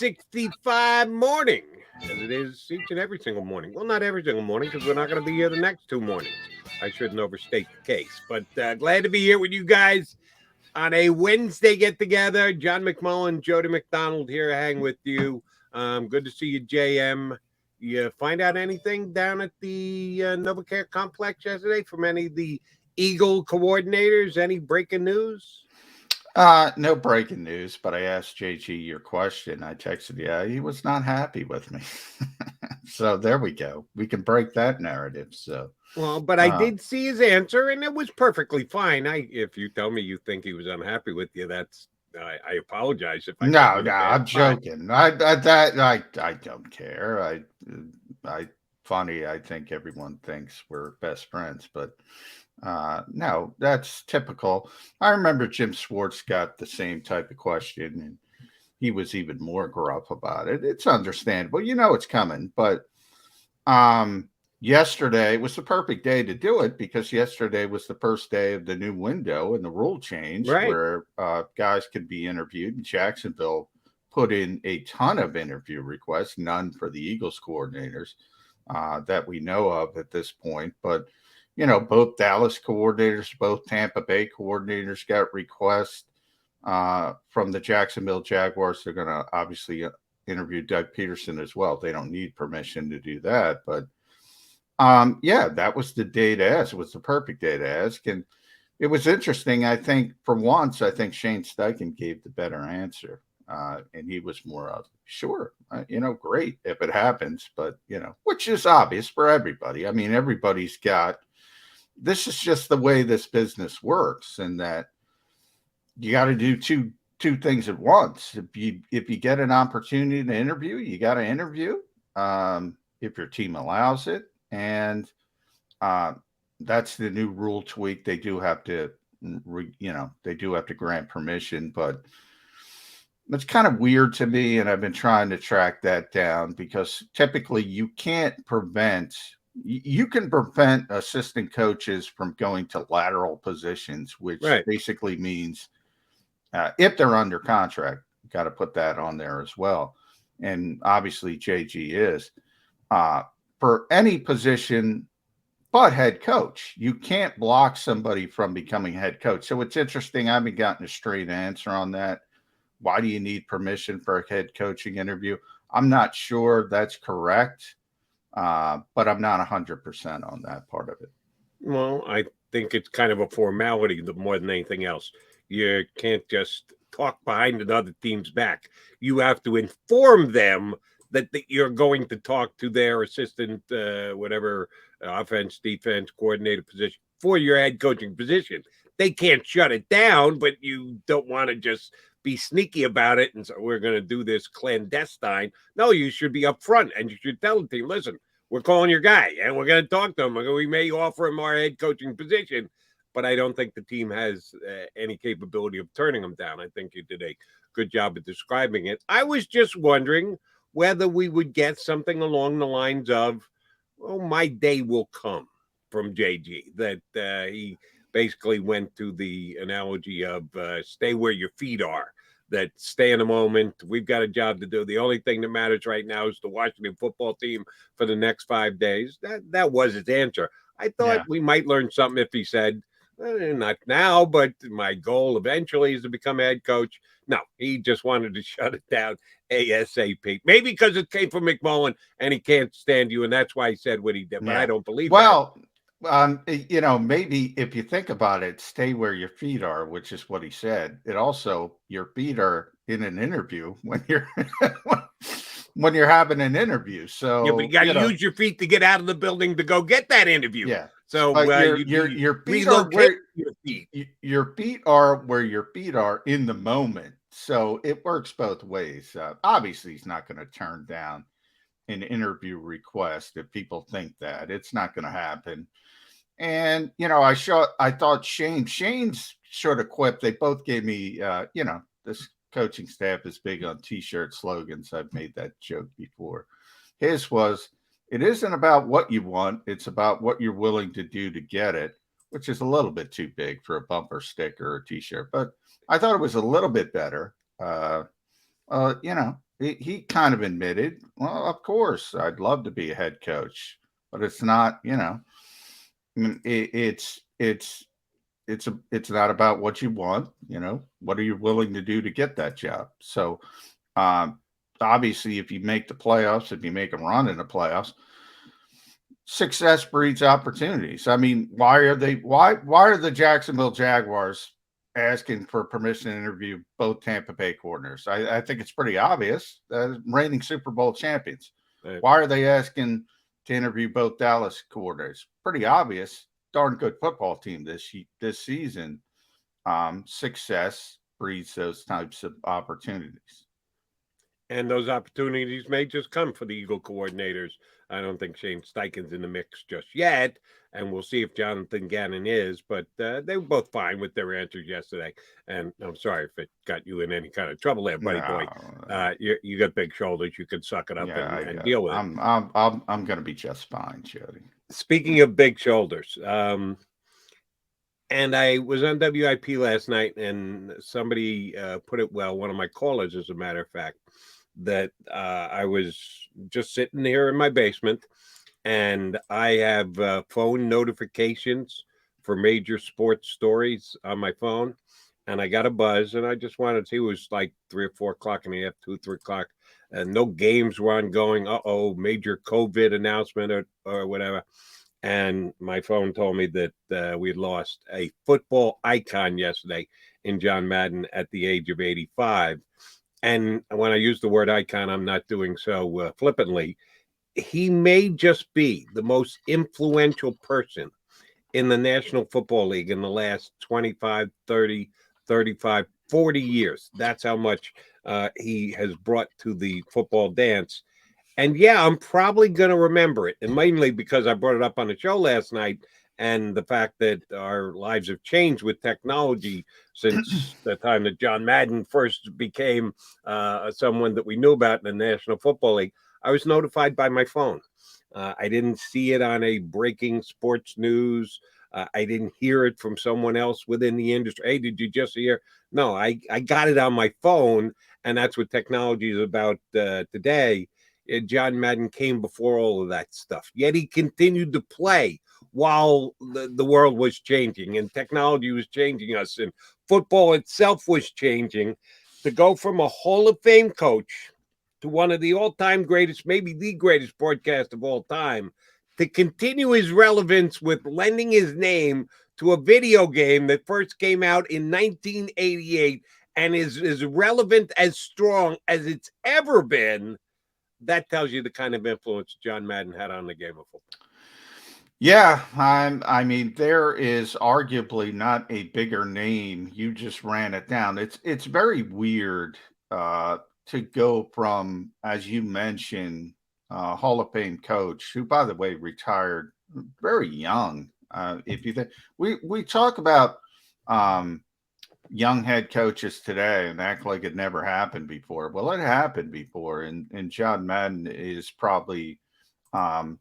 365 morning, as it is each and every single morning. Well, not every single morning because we're not going to be here the next 2 mornings. I shouldn't overstate the case, but glad to be here with you guys on a Wednesday get together. John McMullen Jody McDonald here, hang with you. Good to see you, JM. You find out anything down at the NovaCare complex yesterday from any of the Eagle coordinators? Any breaking news? No breaking news, but I asked JG your question. I texted you. He was not happy with me. So there we go. We can break that narrative. So well, but I did see his answer, and it was perfectly fine. If you tell me you think he was unhappy with you, that's I apologize if I no, I'm joking. I don't care. I funny. I think everyone thinks we're best friends, but no, that's typical. I remember Jim Schwartz got the same type of question, and he was even more gruff about it. It's understandable. You know it's coming, but yesterday was the perfect day to do it because yesterday was the first day of the new window and the rule change where guys could be interviewed. And Jacksonville put in a ton of interview requests, none for the Eagles coordinators that we know of at this point, but you know, both Dallas coordinators, both Tampa Bay coordinators got requests from the Jacksonville Jaguars. They're going to obviously interview Doug Peterson as well. They don't need permission to do that. But, yeah, that was the day to ask. It was the perfect day to ask. And it was interesting. I think for once, I think Shane Steichen gave the better answer. And he was more of, sure, you know, great if it happens. But, you know, which is obvious for everybody. I mean, everybody's got. This is just the way this business works, and that you got to do two things at once. If you get an opportunity to interview, you got to interview if your team allows it, and that's the new rule tweak. They do have to, they do have to grant permission, but it's kind of weird to me, and I've been trying to track that down because typically you can't prevent. You can prevent assistant coaches from going to lateral positions, which basically means if they're under contract, you got to put that on there as well. And obviously JG is for any position but head coach. You can't block somebody from becoming head coach. So it's interesting. I haven't gotten a straight answer on that. Why do you need permission for a head coaching interview? I'm not sure that's correct. But I'm not 100% on that part of it. Well, I think it's kind of a formality more than anything else. You can't just talk behind another team's back. You have to inform them that you're going to talk to their assistant, whatever offense, defense, coordinator position for your head coaching position. They can't shut it down, but you don't want to just be sneaky about it and so we're going to do this clandestine. No, you should be upfront and you should tell the team, listen, we're calling your guy and we're going to talk to him. We may offer him our head coaching position, but I don't think the team has any capability of turning him down. I think you did a good job of describing it. I was just wondering whether we would get something along the lines of, well, my day will come from JG, that he basically went to the analogy of stay where your feet are, that stay in the moment. We've got a job to do. The only thing that matters right now is the Washington football team for the next 5 days. That was his answer. I thought we might learn something if he said, not now, but my goal eventually is to become a head coach. No, he just wanted to shut it down ASAP. Maybe because it came from McMullen and he can't stand you, and that's why he said what he did. But I don't believe that. You know, maybe if you think about it, stay where your feet are, which is what he said. It also, your feet are in an interview when you're when you're having an interview. So yeah, but you got to use your feet to get out of the building to go get that interview. Yeah. So your feet are where your feet are where your feet are in the moment. So it works both ways. Obviously, he's not going to turn down an interview request if people think that. It's not going to happen. And, you know, I thought Shane's sort of quipped. They both gave me, you know, this coaching staff is big on T-shirt slogans. I've made that joke before. His was, it isn't about what you want. It's about what you're willing to do to get it, which is a little bit too big for a bumper sticker or a T-shirt. But I thought it was a little bit better. You know, he kind of admitted, well, of course, I'd love to be a head coach, but it's not, it's not about what you want. What are you willing to do to get that job? So, obviously, if you make the playoffs, if you make a run in the playoffs, success breeds opportunities. I mean, why are the Jacksonville Jaguars asking for permission to interview both Tampa Bay coordinators? I think it's pretty obvious. Reigning Super Bowl champions. Right. Why are they asking to interview both Dallas coordinators? Pretty obvious. Darn good football team this season. Success breeds those types of opportunities. And those opportunities may just come for the Eagle coordinators. I don't think Shane Steichen's in the mix just yet, and we'll see if Jonathan Gannon is. But they were both fine with their answers yesterday. And I'm sorry if it got you in any kind of trouble there, buddy boy. You got big shoulders; you can suck it up and deal with it. I'm going to be just fine, Jody. Speaking of big shoulders, and I was on WIP last night, and somebody put it well. One of my callers, as a matter of fact, that I was just sitting here in my basement, and I have phone notifications for major sports stories on my phone, and I got a buzz, and I just wanted to see. It was like 3 or 4 o'clock in the afternoon, 2 or 3 o'clock, and no games were ongoing. Major COVID announcement or whatever. And my phone told me that we had lost a football icon yesterday in John Madden at the age of 85. And when I use the word icon, I'm not doing so flippantly. He may just be the most influential person in the National Football League in the last 25, 30, 35, 40 years. That's how much he has brought to the football dance. And yeah, I'm probably going to remember it, and mainly because I brought it up on the show last night, and the fact that our lives have changed with technology since the time that John Madden first became someone that we knew about in the National Football League. I was notified by my phone. I didn't see it on a breaking sports news. I didn't hear it from someone else within the industry. Hey, did you just hear? No, I got it on my phone, and that's what technology is about today. John Madden came before all of that stuff. Yet he continued to play while the world was changing and technology was changing us and football itself was changing. To go from a Hall of Fame coach to one of the all-time greatest, maybe the greatest broadcast of all time, to continue his relevance with lending his name to a video game that first came out in 1988 and is as relevant, as strong as it's ever been. That tells you the kind of influence John Madden had on the game of football. Yeah, I mean, there is arguably not a bigger name. You just ran it down. It's very weird to go from, as you mentioned, Hall of Fame coach, who, by the way, retired very young. If you think we talk about young head coaches today and act like it never happened before. Well, it happened before, and John Madden is probably, the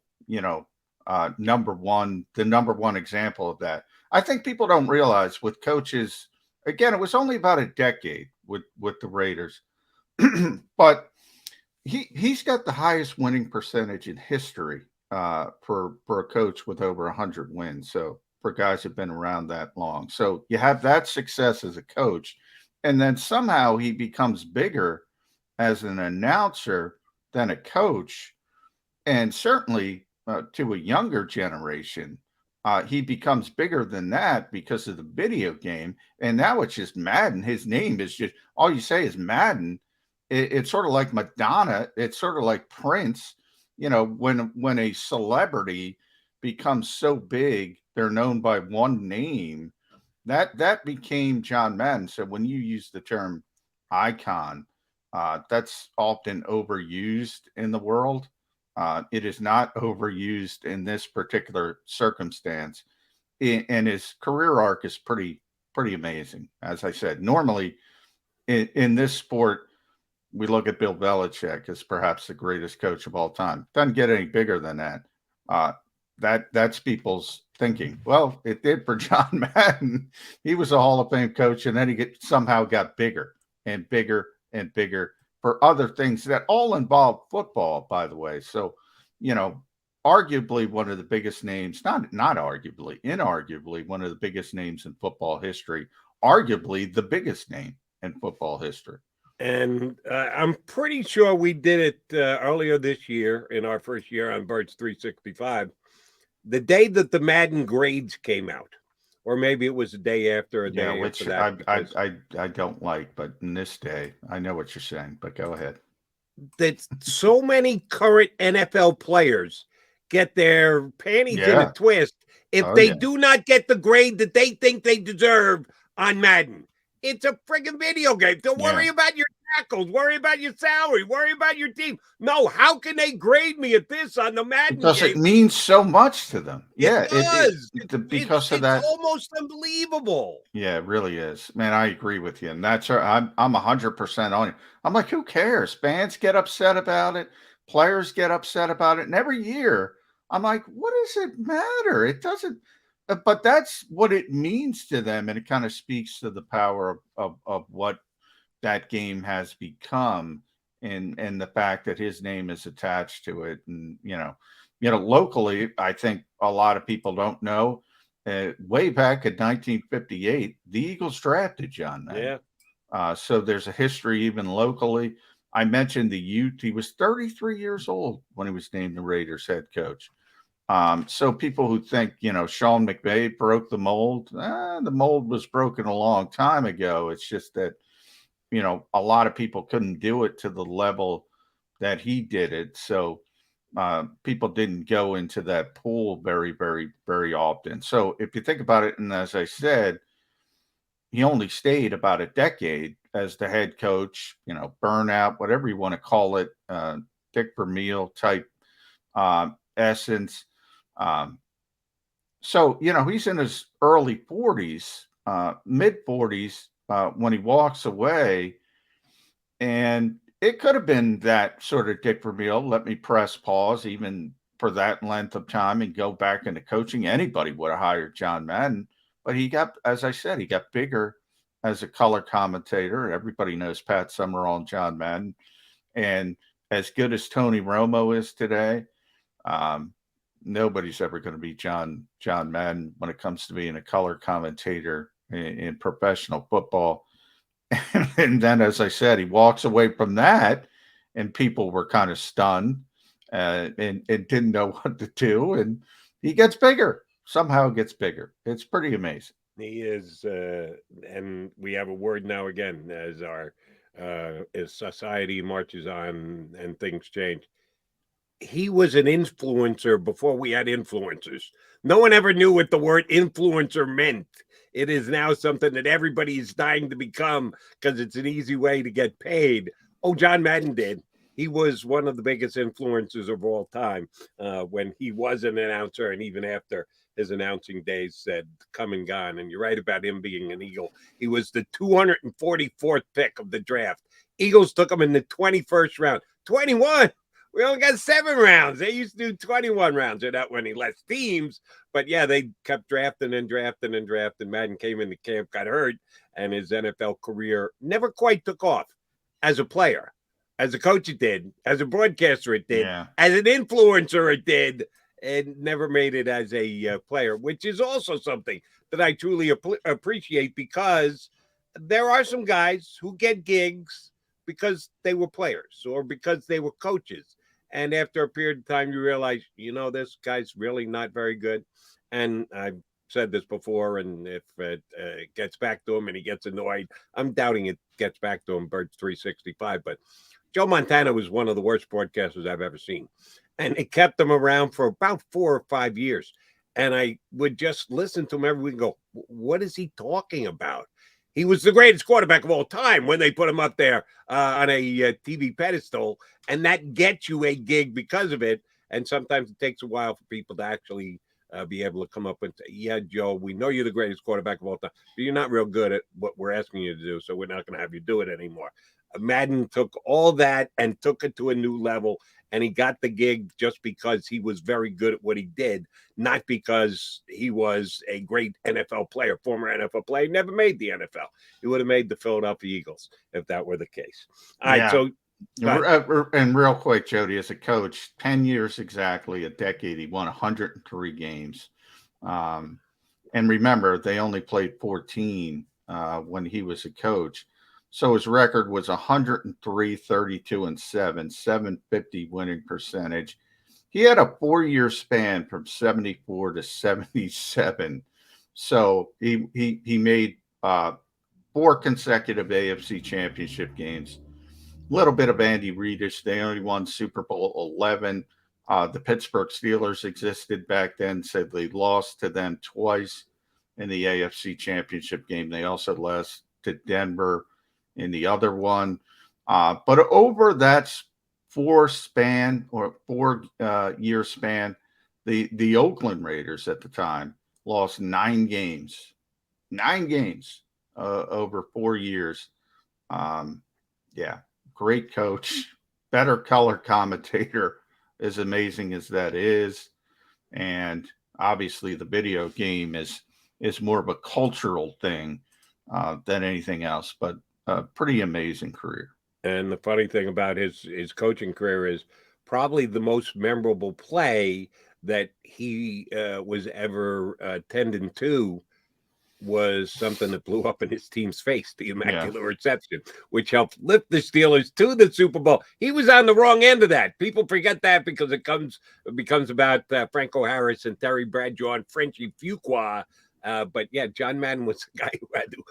number one example of that. I think people don't realize with coaches, again, it was only about a decade with the Raiders, but he's got the highest winning percentage in history for a coach with over 100 wins. So for guys who've been around that long. So you have that success as a coach, and then somehow he becomes bigger as an announcer than a coach. And certainly to a younger generation, he becomes bigger than that because of the video game. And now it's just Madden. His name is just, all you say is Madden. It's sort of like Madonna. It's sort of like Prince. When a celebrity becomes so big, they're known by one name. That became John Madden. So when you use the term icon, that's often overused in the world. It is not overused in this particular circumstance. And his career arc is pretty amazing. As I said, normally in this sport, we look at Bill Belichick as perhaps the greatest coach of all time. Doesn't get any bigger than that. That's people's thinking. Well, it did for John Madden. He was a Hall of Fame coach, and then he somehow got bigger and bigger and bigger for other things that all involve football, by the way. So, arguably one of the biggest names, not arguably, inarguably one of the biggest names in football history, arguably the biggest name in football history. And I'm pretty sure we did it earlier this year in our first year on Birds 365, the day that the Madden grades came out. Or maybe it was the day after, a day which after that. I don't like, but in this day, I know what you're saying, but go ahead. That so many current NFL players get their panties in a twist if they do not get the grade that they think they deserve on Madden. It's a friggin' video game. Don't worry about your tackles. Worry about your salary. Worry about your team. No, how can they grade me at this on the Madden because game? It means so much to them. It does. Because of that. It's almost unbelievable. Yeah, it really is. Man, I agree with you. And that's I'm 100% on it. I'm like, who cares? Fans get upset about it. Players get upset about it. And every year, I'm like, what does it matter? It doesn't. But that's what it means to them. And it kind of speaks to the power of what that game has become and the fact that his name is attached to it. And, locally, I think a lot of people don't know. Way back in 1958, the Eagles drafted John Madden. Yeah. So there's a history even locally. I mentioned the youth. He was 33 years old when he was named the Raiders head coach. So people who think, Sean McVay broke the mold, the mold was broken a long time ago. It's just that, a lot of people couldn't do it to the level that he did it. So people didn't go into that pool very, very, very often. So if you think about it, and as I said, he only stayed about a decade as the head coach, burnout, whatever you want to call it, Dick Vermeil type essence. So, he's in his early 40s, mid 40s when he walks away. And it could have been that sort of Dick Vermeil, let me press pause even for that length of time and go back into coaching. Anybody would have hired John Madden. But he got, as I said, he got bigger as a color commentator. Everybody knows Pat Summerall and John Madden. And as good as Tony Romo is today, nobody's ever going to be John Madden when it comes to being a color commentator in professional football. And then, as I said, he walks away from that, and people were kind of stunned and didn't know what to do. And he gets bigger, somehow gets bigger. It's pretty amazing. He is, and we have a word now again as as society marches on and things change. He was an influencer before we had influencers. No one ever knew what the word influencer meant. It is now something that everybody is dying to become because it's an easy way to get paid. Oh, John Madden did. He was one of the biggest influencers of all time when he was an announcer, and even after his announcing days said come and gone. And you're right about him being an Eagle. He was the 244th pick of the draft. Eagles took him in the 21st round. 21. We only got 7 rounds. They used to do 21 rounds. They're not winning less teams. But yeah, they kept drafting and drafting and drafting. Madden came into camp, got hurt, and his NFL career never quite took off as a player. As a coach, it did. As a broadcaster, it did. Yeah. As an influencer, it did. And never made it as a player, which is also something that I truly appreciate, because there are some guys who get gigs because they were players or because they were coaches. And after a period of time, you realize, this guy's really not very good. And I've said this before, and if it gets back to him and he gets annoyed, I'm doubting it gets back to him, Birds 365. But Joe Montana was one of the worst broadcasters I've ever seen. And it kept him around for about 4 or 5 years. And I would just listen to him every week and go, what is he talking about? He was the greatest quarterback of all time when they put him up there on a TV pedestal, and that gets you a gig because of it. And sometimes it takes a while for people to actually be able to come up and say, yeah, Joe, we know you're the greatest quarterback of all time, but you're not real good at what we're asking you to do, so we're not going to have you do it anymore. Madden took all that and took it to a new level, and he got the gig just because he was very good at what he did, not because he was a great NFL player, former NFL player. Never made the NFL. He would have made the Philadelphia Eagles if that were the case. All right, so And real quick, Jody, as a coach, 10 years exactly, a decade, he won 103 games. And remember, they only played 14 when he was a coach. So his record was 103, 32, and 7, 750 winning percentage. He had a 4-year span from 74 to 77. So he made 4 consecutive AFC championship games. A little bit of Andy Reid's. They only won Super Bowl 11. The Pittsburgh Steelers existed back then, said they lost to them twice in the AFC championship game. They also lost to Denver in the other one. But over that 4-year span, the Oakland Raiders at the time lost 9 games. 9 games over 4 years. Great coach, better color commentator, as amazing as that is. And obviously the video game is more of a cultural thing than anything else, but a pretty amazing career. And the funny thing about his coaching career is probably the most memorable play that he was ever tending to was something that blew up in his team's face, the Immaculate Reception, which helped lift the Steelers to the Super Bowl. He was on the wrong end of that. People forget that because it becomes about Franco Harris and Terry Bradshaw and Frenchie Fuqua. But yeah, John Madden was the guy who had to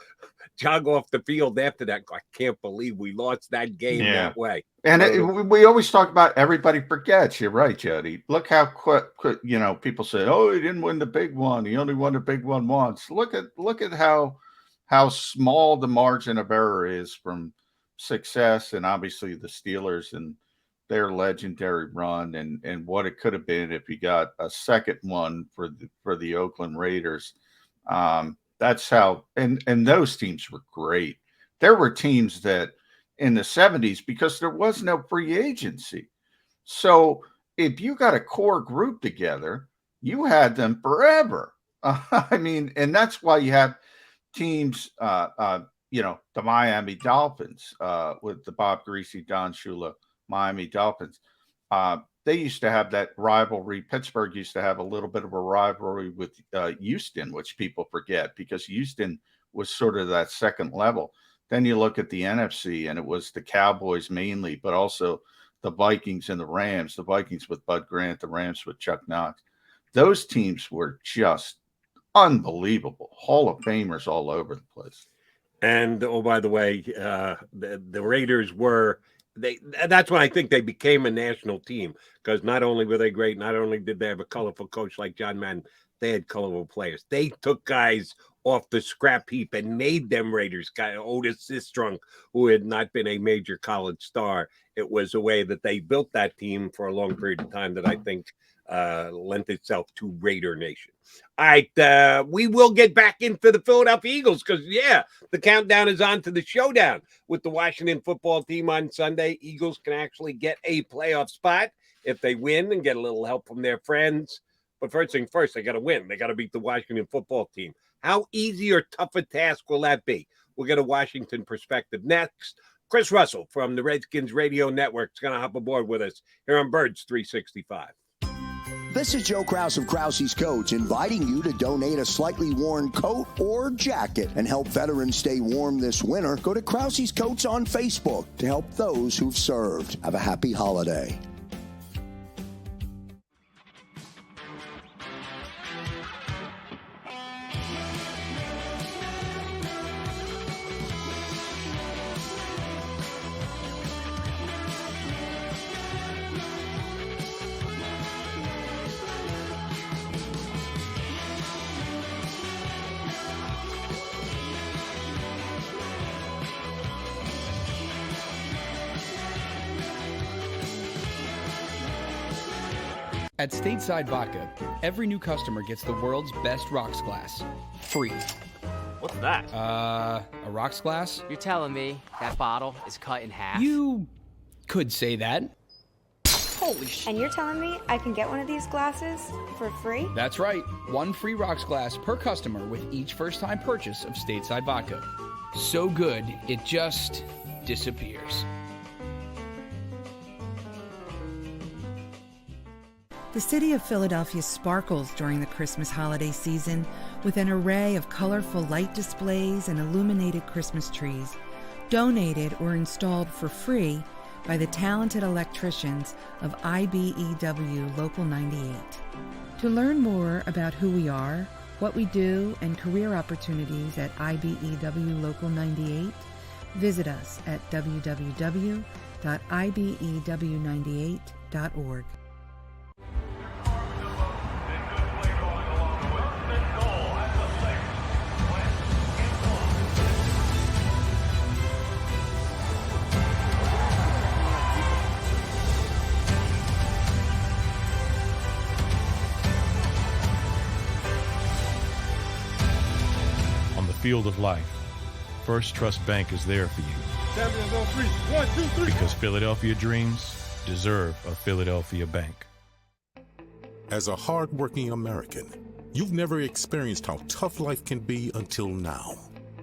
jog off the field after that. I can't believe we lost that game that way. And we always talk about everybody forgets. You're right, Jody. Look how quick, people say, "Oh, he didn't win the big one. He only won the big one once." Look at how small the margin of error is from success, and obviously the Steelers and their legendary run, and what it could have been if you got a second one for the Oakland Raiders. That's how, and those teams were great. There were teams that in the 70s, because there was no free agency. So if you got a core group together, you had them forever. And that's why you have teams, the Miami Dolphins with the Bob Greasy, Don Shula, Miami Dolphins. They used to have that rivalry. Pittsburgh used to have a little bit of a rivalry with Houston, which people forget because Houston was sort of that second level. Then you look at the NFC, and it was the Cowboys mainly, but also the Vikings and the Rams. The Vikings with Bud Grant, the Rams with Chuck Knox. Those teams were just unbelievable. Hall of Famers all over the place. And, oh, by the way, the Raiders were – that's when I think they became a national team, because not only were they great, not only did they have a colorful coach like John Madden, they had colorful players. They took guys off the scrap heap and made them Raiders. Guy Otis Sistrunk, who had not been a major college star. It was a way that they built that team for a long period of time that I think lent itself to Raider Nation. All right, we will get back into the Philadelphia Eagles because, the countdown is on to the showdown with the Washington football team on Sunday. Eagles can actually get a playoff spot if they win and get a little help from their friends. But first thing first, they got to win. They got to beat the Washington football team. How easy or tough a task will that be? We'll get a Washington perspective next. Chris Russell from the Redskins Radio Network is going to hop aboard with us here on Birds 365. This is Joe Krause of Krause's Coats, inviting you to donate a slightly worn coat or jacket and help veterans stay warm this winter. Go to Krause's Coats on Facebook to help those who've served. Have a happy holiday. At Stateside Vodka, every new customer gets the world's best rocks glass, free. What's that? A rocks glass? You're telling me that bottle is cut in half? You could say that. Holy shit. And you're telling me I can get one of these glasses for free? That's right. One free rocks glass per customer with each first-time purchase of Stateside Vodka. So good, it just disappears. The city of Philadelphia sparkles during the Christmas holiday season with an array of colorful light displays and illuminated Christmas trees, donated or installed for free by the talented electricians of IBEW Local 98. To learn more about who we are, what we do, and career opportunities at IBEW Local 98, visit us at www.ibew98.org. Field of life, First Trust Bank is there for you. Champions on three. 1, 2, 3. Because Philadelphia dreams deserve a Philadelphia bank. As a hard-working American, you've never experienced how tough life can be until now.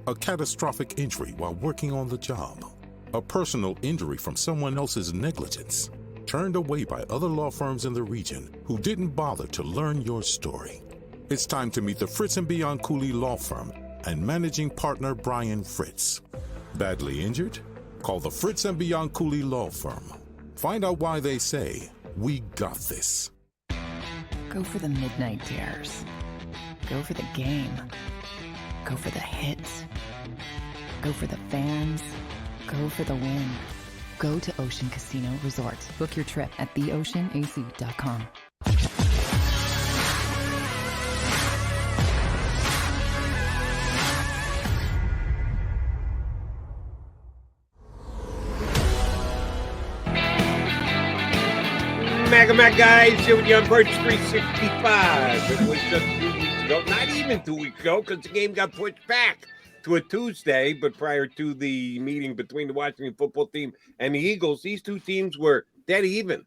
A catastrophic injury while working on the job. A personal injury from someone else's negligence. Turned away by other law firms in the region who didn't bother to learn your story. It's time to meet the Fritz & Bianculli Law Firm and managing partner Brian Fritz. Badly injured? Call the Fritz & Bianculli Law Firm. Find out why they say, "We got this." Go for the midnight dares. Go for the game. Go for the hits. Go for the fans. Go for the win. Go to Ocean Casino Resort. Book your trip at theoceanac.com. Mac guys, here with you on Birch 365. It was just 2 weeks ago, not even 2 weeks ago, because the game got pushed back to a Tuesday. But prior to the meeting between the Washington football team and the Eagles, these two teams were dead even.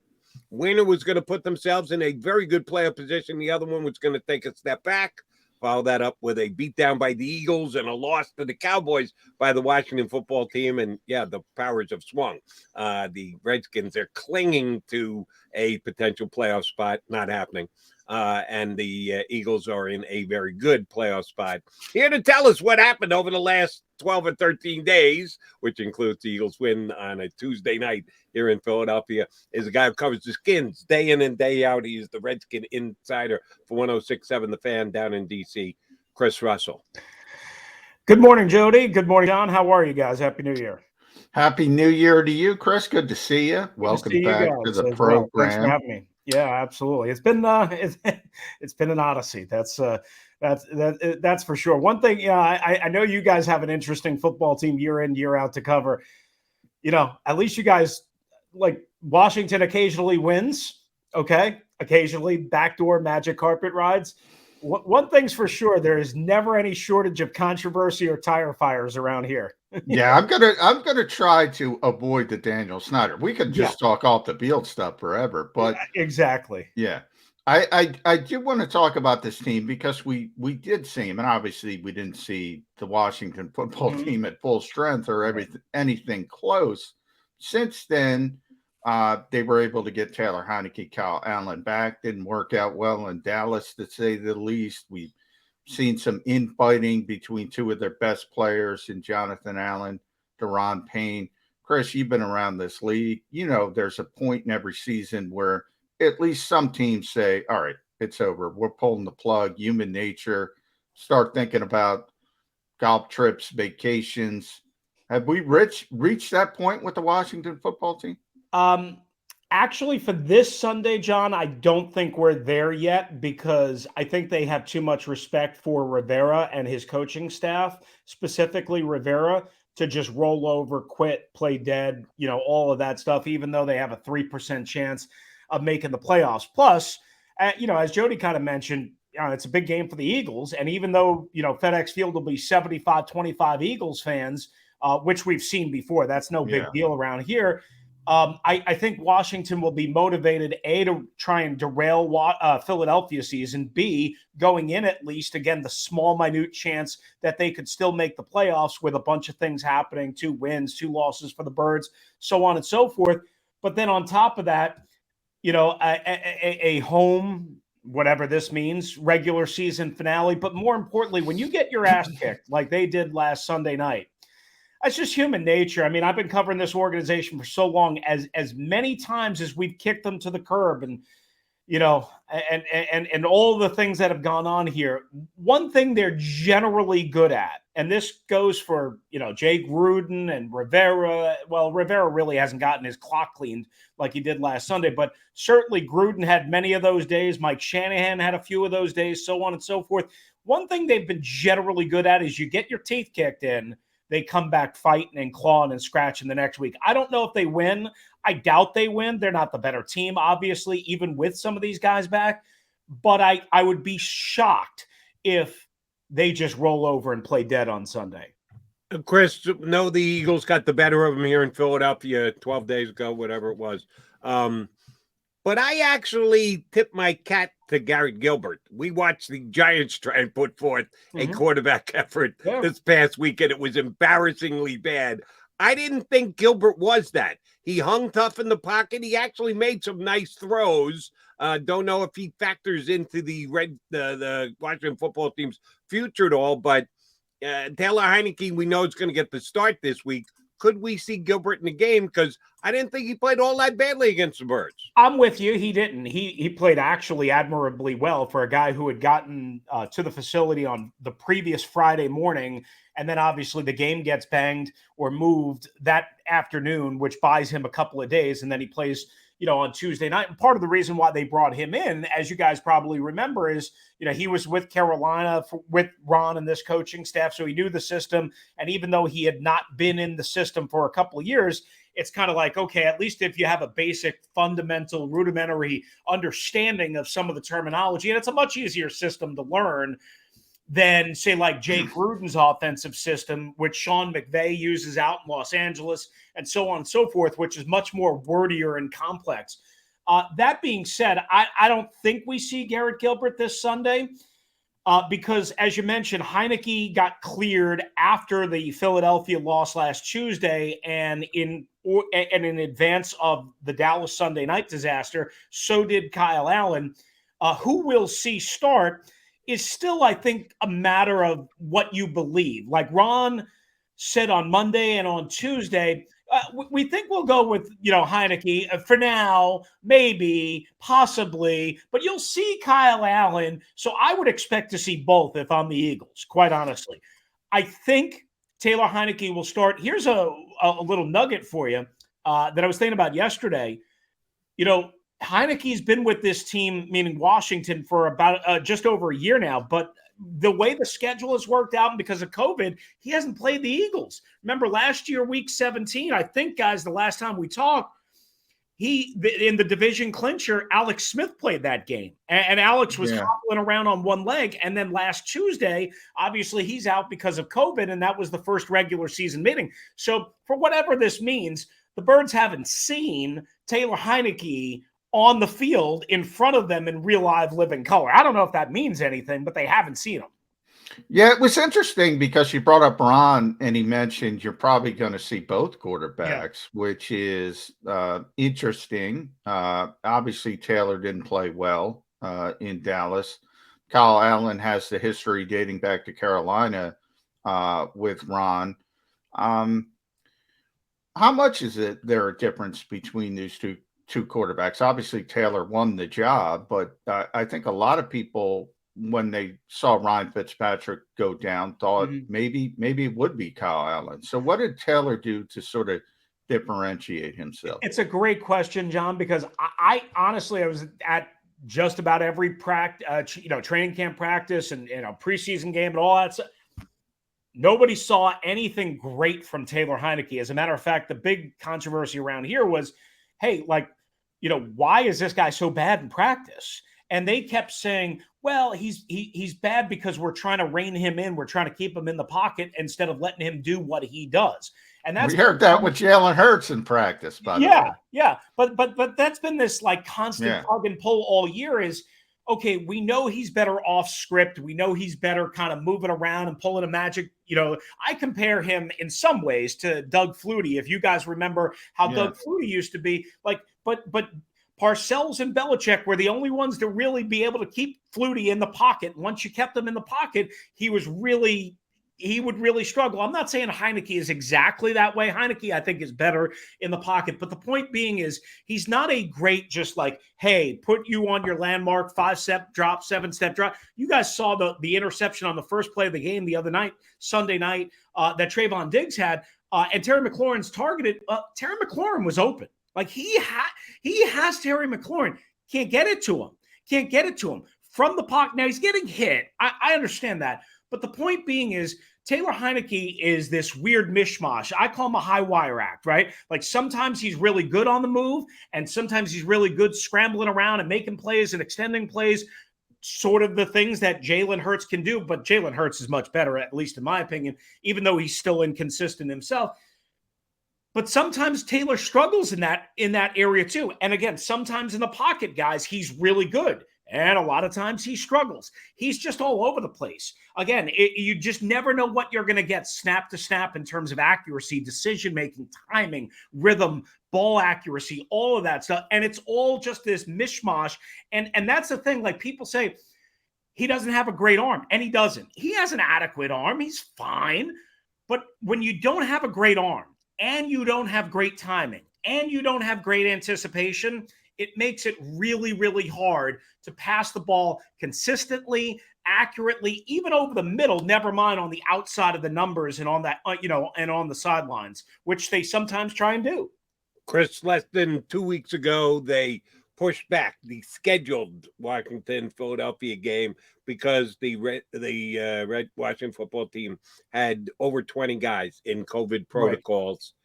Winner was going to put themselves in a very good playoff position. The other one was going to take a step back. Follow that up with a beatdown by the Eagles and a loss to the Cowboys by the Washington football team. And, yeah, the powers have swung. The Redskins are clinging to a potential playoff spot, not happening. And the Eagles are in a very good playoff spot. Here to tell us what happened over the last 12 or 13 days, which includes the Eagles win on a Tuesday night here in Philadelphia, is a guy who covers the Skins day in and day out. He is the Redskin insider for 106.7 The Fan down in D.C., Chris Russell. Good morning, Jody. Good morning, John. How are you guys? Happy New Year. Happy New Year to you, Chris. Good to see you. Welcome back to the program. Thanks for having me. Yeah, absolutely. It's been it's been an odyssey. That's for sure. One thing, I know you guys have an interesting football team year in, year out to cover. At least you guys, like, Washington occasionally wins. Okay, occasionally backdoor magic carpet rides. One thing's for sure: there is never any shortage of controversy or tire fires around here. Yeah, I'm gonna try to avoid the Daniel Snyder. We could just talk off the field stuff forever, but exactly. Yeah, I do want to talk about this team because we did see him, and obviously we didn't see the Washington football team at full strength or anything close. Since then, they were able to get Taylor Heineke, Kyle Allen back. Didn't work out well in Dallas, to say the least. We've seen some infighting between two of their best players in Jonathan Allen, Deron Payne. Chris, you've been around this league. There's a point in every season where at least some teams say, all right, it's over. We're pulling the plug, human nature. Start thinking about golf trips, vacations. Have we reached that point with the Washington football team? Actually, for this Sunday, John, I don't think we're there yet because I think they have too much respect for Rivera and his coaching staff, specifically Rivera, to just roll over, quit, play dead, all of that stuff, even though they have a 3% chance of making the playoffs. Plus, as Jody kind of mentioned, it's a big game for the Eagles. And even though, FedEx Field will be 75-25 Eagles fans, which we've seen before, that's no big deal around here. I think Washington will be motivated, A, to try and derail Philadelphia season, B, going in at least, again, the small, minute chance that they could still make the playoffs with a bunch of things happening, 2 wins, 2 losses for the Birds, so on and so forth. But then on top of that, a home, whatever this means, regular season finale. But more importantly, when you get your ass kicked like they did last Sunday night, that's just human nature. I mean, I've been covering this organization for so long, as many times as we've kicked them to the curb and and all the things that have gone on here. One thing they're generally good at, and this goes for, Jay Gruden and Rivera. Well, Rivera really hasn't gotten his clock cleaned like he did last Sunday, but certainly Gruden had many of those days. Mike Shanahan had a few of those days, so on and so forth. One thing they've been generally good at is you get your teeth kicked in, they come back fighting and clawing and scratching the next week. I don't know if they win. I doubt they win. They're not the better team, obviously, even with some of these guys back. But I would be shocked if they just roll over and play dead on Sunday. Chris, no, the Eagles got the better of them here in Philadelphia 12 days ago, whatever it was. But I actually tipped my cat to Garrett Gilbert. We watched the Giants try and put forth a quarterback effort this past weekend. It was embarrassingly bad. I didn't think Gilbert was that. He hung tough in the pocket. He actually made some nice throws. Don't know if he factors into the Washington football team's future at all, but Taylor Heineke, we know, is going to get the start this week. Could we see Gilbert in the game? Because I didn't think he played all that badly against the Birds. I'm with you. He didn't. He played actually admirably well for a guy who had gotten to the facility on the previous Friday morning, and then obviously the game gets banged or moved that afternoon, which buys him a couple of days, and then he plays on Tuesday night. And part of the reason why they brought him in, as you guys probably remember, is, he was with Carolina with Ron and this coaching staff, so he knew the system. And even though he had not been in the system for a couple of years, it's kind of like, okay, at least if you have a basic, fundamental, rudimentary understanding of some of the terminology, and it's a much easier system to learn than, say, like Jay Gruden's offensive system, which Sean McVay uses out in Los Angeles, and so on and so forth, which is much more wordier and complex. That being said, I don't think we see Garrett Gilbert this Sunday because, as you mentioned, Heineke got cleared after the Philadelphia loss last Tuesday, and in advance of the Dallas Sunday night disaster, so did Kyle Allen. Who we'll see start is still, I think, a matter of what you believe. Like Ron said on Monday and on Tuesday, we think we'll go with, Heineke for now, maybe, possibly, but you'll see Kyle Allen. So I would expect to see both if I'm the Eagles, quite honestly. I think Taylor Heineke will start. Here's a little nugget for you that I was thinking about yesterday. Heineke's been with this team, meaning Washington, for about just over a year now, but the way the schedule has worked out and because of COVID, he hasn't played the Eagles. Remember last year, week 17, I think, guys, the last time we talked, in the division clincher, Alex Smith played that game, and Alex was hobbling around on one leg. And then last Tuesday, obviously he's out because of COVID, and that was the first regular season meeting. So for whatever this means, the Birds haven't seen Taylor Heineke on the field in front of them in real live living color. I don't know if that means anything, but they haven't seen him. Yeah, it was interesting because you brought up Ron and he mentioned you're probably going to see both quarterbacks, which is interesting. Obviously, Taylor didn't play well in Dallas. Kyle Allen has the history dating back to Carolina with Ron. How much is there a difference between these two quarterbacks? Obviously, Taylor won the job, but I think a lot of people, when they saw Ryan Fitzpatrick go down, thought maybe it would be Kyle Allen. So what did Taylor do to sort of differentiate himself? It's a great question, John, because I honestly, I was at just about every training camp practice and preseason game and all that stuff. Nobody saw anything great from Taylor Heineke. As a matter of fact, the big controversy around here was, hey, why is this guy so bad in practice? And they kept saying, well, he's bad because we're trying to rein him in. We're trying to keep him in the pocket instead of letting him do what he does. And that's, we heard that with Jalen Hurts in practice, by the way. Yeah. But that's been this constant tug and pull all year is, okay, we know he's better off script. We know he's better kind of moving around and pulling a magic. I compare him in some ways to Doug Flutie. If you guys remember how Doug Flutie used to be, but Parcells and Belichick were the only ones to really be able to keep Flutie in the pocket. Once you kept him in the pocket, he would really struggle. I'm not saying Heineke is exactly that way. Heineke, I think, is better in the pocket. But the point being is he's not a great just like, hey, put you on your landmark, 5-step drop, 7-step drop. You guys saw the interception on the first play of the game the other night, Sunday night, that Trayvon Diggs had. And Terry McLaurin's targeted. Terry McLaurin was open. Like he has Terry McLaurin. Can't get it to him. From the pocket. Now he's getting hit. I understand that. But the point being is Taylor Heineke is this weird mishmash. I call him a high wire act, right? Like sometimes he's really good on the move and sometimes he's really good scrambling around and making plays and extending plays, sort of the things that Jalen Hurts can do. But Jalen Hurts is much better, at least in my opinion, even though he's still inconsistent himself. But sometimes Taylor struggles in that area too. And again, sometimes in the pocket, guys, he's really good. And a lot of times he struggles. He's just all over the place. Again, you just never know what you're going to get snap to snap in terms of accuracy, decision-making, timing, rhythm, ball accuracy, all of that stuff. And it's all just this mishmash. And that's the thing. Like people say, he doesn't have a great arm. And he doesn't. He has an adequate arm. He's fine. But when you don't have a great arm and you don't have great timing and you don't have great anticipation, it makes it really, really hard to pass the ball consistently, accurately, even over the middle, never mind on the outside of the numbers and on that, and on the sidelines, which they sometimes try and do. Chris, less than 2 weeks ago, they pushed back the scheduled Washington-Philadelphia game because the Red Washington football team had over 20 guys in COVID protocols. Right.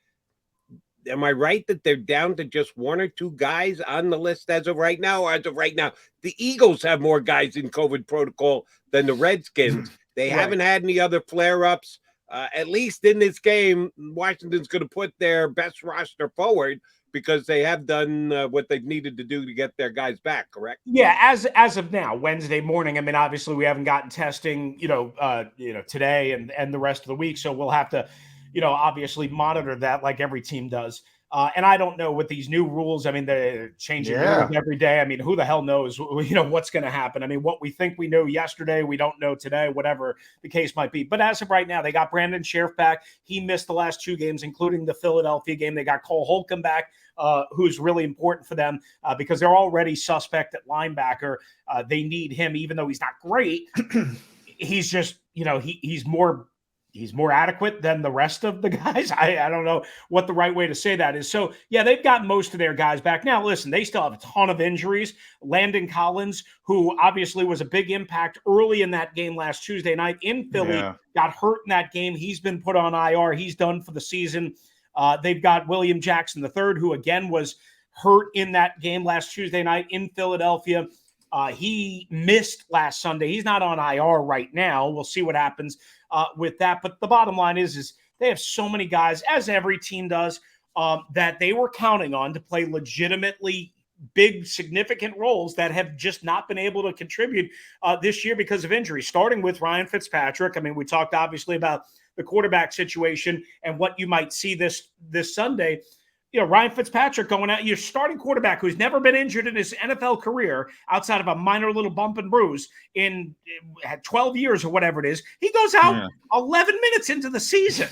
Am I right that they're down to just 1 or 2 guys on the list as of right now? Or as of right now, the Eagles have more guys in COVID protocol than the Redskins. They haven't had any other flare-ups. At least in this game, Washington's going to put their best roster forward because they have done what they've needed to do to get their guys back, correct? Yeah, as of now, Wednesday morning. I mean, obviously we haven't gotten testing, today and the rest of the week, so we'll have to obviously monitor that like every team does. And I don't know with these new rules. I mean, they're changing rules every day. I mean, who the hell knows, what's going to happen? I mean, what we think we knew yesterday, we don't know today, whatever the case might be. But as of right now, they got Brandon Sheriff back. He missed the last 2 games, including the Philadelphia game. They got Cole Holcomb back, who's really important for them because they're already suspect at linebacker. They need him, even though he's not great. He's just, he's more adequate than the rest of the guys. I don't know what the right way to say that is. So, yeah, they've got most of their guys back. Now, listen, they still have a ton of injuries. Landon Collins, who obviously was a big impact early in that game last Tuesday night in Philly, got hurt in that game. He's been put on IR. He's done for the season. They've got William Jackson III, who, again, was hurt in that game last Tuesday night in Philadelphia. He missed last Sunday. He's not on IR right now. We'll see what happens with that. But the bottom line is they have so many guys, as every team does, that they were counting on to play legitimately big, significant roles that have just not been able to contribute this year because of injury, starting with Ryan Fitzpatrick. I mean, we talked obviously about the quarterback situation and what you might see this Sunday. Ryan Fitzpatrick going out, your starting quarterback who's never been injured in his NFL career outside of a minor little bump and bruise in 12 years or whatever it is. He goes out 11 minutes into the season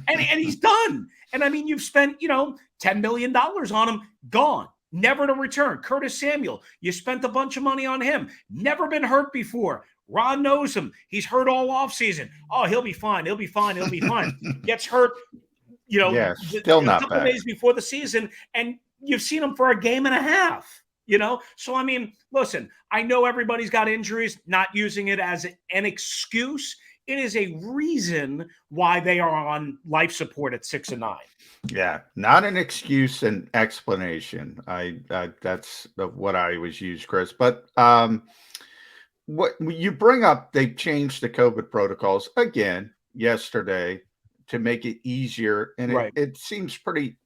and he's done. And I mean, you've spent, $10 million on him, gone, never to return. Curtis Samuel, you spent a bunch of money on him, never been hurt before. Ron knows him. He's hurt all offseason. Oh, he'll be fine. He'll be fine. Gets hurt. Still not a couple bad. Days before the season, and you've seen him for a game and a half, So, I mean, listen, I know everybody's got injuries, not using it as an excuse. It is a reason why they are on life support at 6 and 9. Yeah, not an excuse, an explanation. That's what I always use, Chris. But what you bring up, they've changed the COVID protocols again yesterday to make it easier. And it seems pretty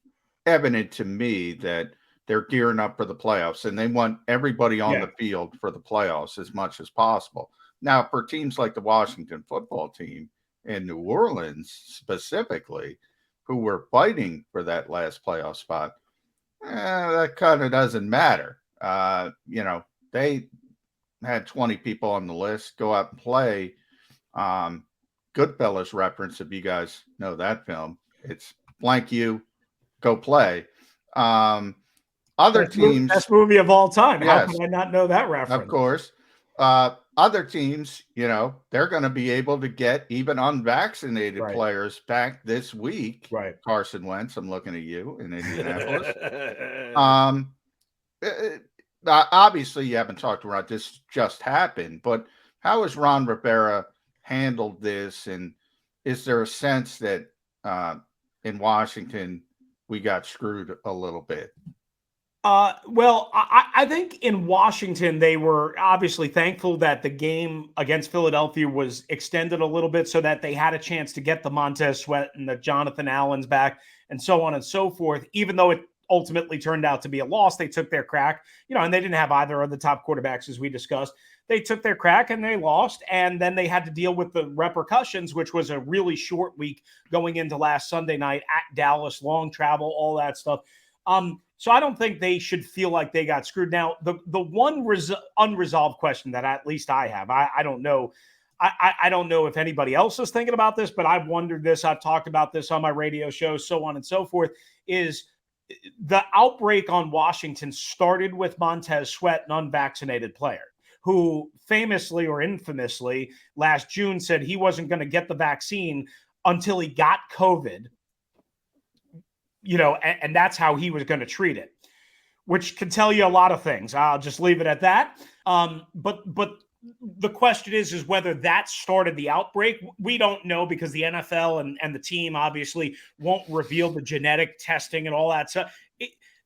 evident to me that they're gearing up for the playoffs and they want everybody on the field for the playoffs as much as possible. Now, for teams like the Washington football team and New Orleans specifically, who were fighting for that last playoff spot, that kind of doesn't matter. They had 20 people on the list go out and play. Goodfellas reference, if you guys know that film, it's blank you, go play. Other teams, best movie of all time. Yes, how can I not know that reference? Of course. Other teams, they're going to be able to get even unvaccinated players back this week. Right. Carson Wentz, I'm looking at you in Indianapolis. Obviously, you haven't talked about this just happened, but how has Ron Rivera handled this? And is there a sense that in Washington we got screwed a little bit? Well, I think in Washington, they were obviously thankful that the game against Philadelphia was extended a little bit so that they had a chance to get the Montez Sweat and the Jonathan Allens back and so on and so forth. Even though it ultimately turned out to be a loss, they took their crack, and they didn't have either of the top quarterbacks, as we discussed. They took their crack and they lost, and then they had to deal with the repercussions, which was a really short week going into last Sunday night at Dallas, long travel, all that stuff. So I don't think they should feel like they got screwed. Now, the one unresolved question that at least I have, I don't know. I don't know if anybody else is thinking about this, but I've wondered this. I've talked about this on my radio show, so on and so forth, is the outbreak on Washington started with Montez Sweat, an unvaccinated player, who famously or infamously last June said he wasn't going to get the vaccine until he got COVID. And that's how he was going to treat it, which can tell you a lot of things. I'll just leave it at that. But the question is whether that started the outbreak. We don't know because the NFL and the team obviously won't reveal the genetic testing and all that stuff.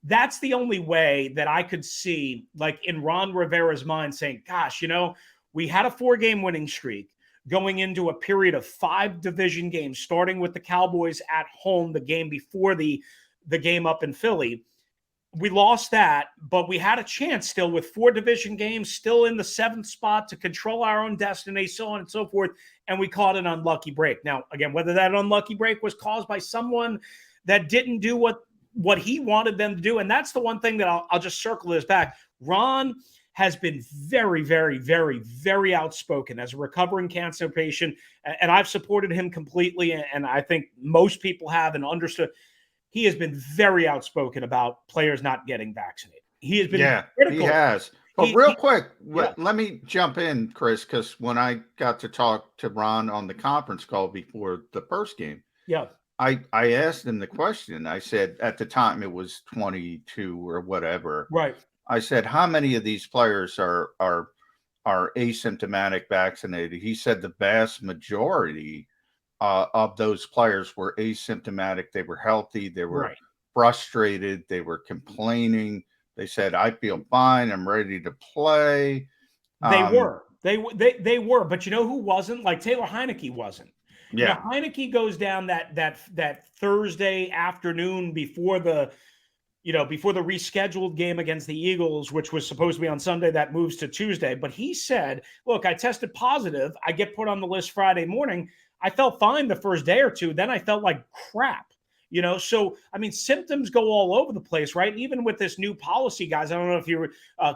That's the only way that I could see, like in Ron Rivera's mind, saying, gosh, we had a 4-game winning streak going into a period of 5 division games, starting with the Cowboys at home, the game before the game up in Philly. We lost that, but we had a chance still with 4 division games, still in the 7th spot to control our own destiny, so on and so forth, and we caught an unlucky break. Now, again, whether that unlucky break was caused by someone that didn't do what he wanted them to do, and that's the one thing that I'll just circle this back. Ron has been very, very, very, very outspoken as a recovering cancer patient, and I've supported him completely, and I think most people have and understood. He has been very outspoken about players not getting vaccinated. He has been critical. He has. But quick, let me jump in, Chris, because when I got to talk to Ron on the conference call before the first game, I asked him the question. I said, at the time it was 22 or whatever. Right. I said, how many of these players are asymptomatic vaccinated? He said the vast majority of those players were asymptomatic. They were healthy. They were frustrated. They were complaining. They said, I feel fine. I'm ready to play. They were. They were. But you know who wasn't? Like Taylor Heineke wasn't. Yeah. Heineke goes down that Thursday afternoon before the rescheduled game against the Eagles, which was supposed to be on Sunday, that moves to Tuesday. But he said, look, I tested positive. I get put on the list Friday morning. I felt fine the first day or two. Then I felt like crap, So, I mean, symptoms go all over the place, right? Even with this new policy, guys, I don't know if you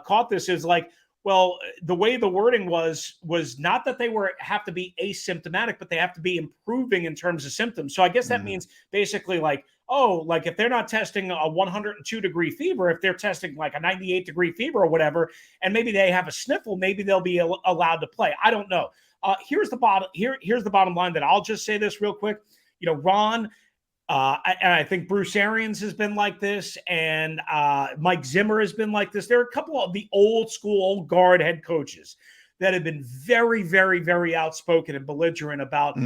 caught this, is like, well, the way the wording was not that they have to be asymptomatic, but they have to be improving in terms of symptoms. So I guess that means basically like, like if they're not testing a 102-degree fever, if they're testing like a 98-degree fever or whatever, and maybe they have a sniffle, maybe they'll be allowed to play. I don't know. Here's the bottom line that I'll just say this real quick. Ron, and I think Bruce Arians has been like this, and Mike Zimmer has been like this. There are a couple of the old guard head coaches that have been very, very, very outspoken and belligerent about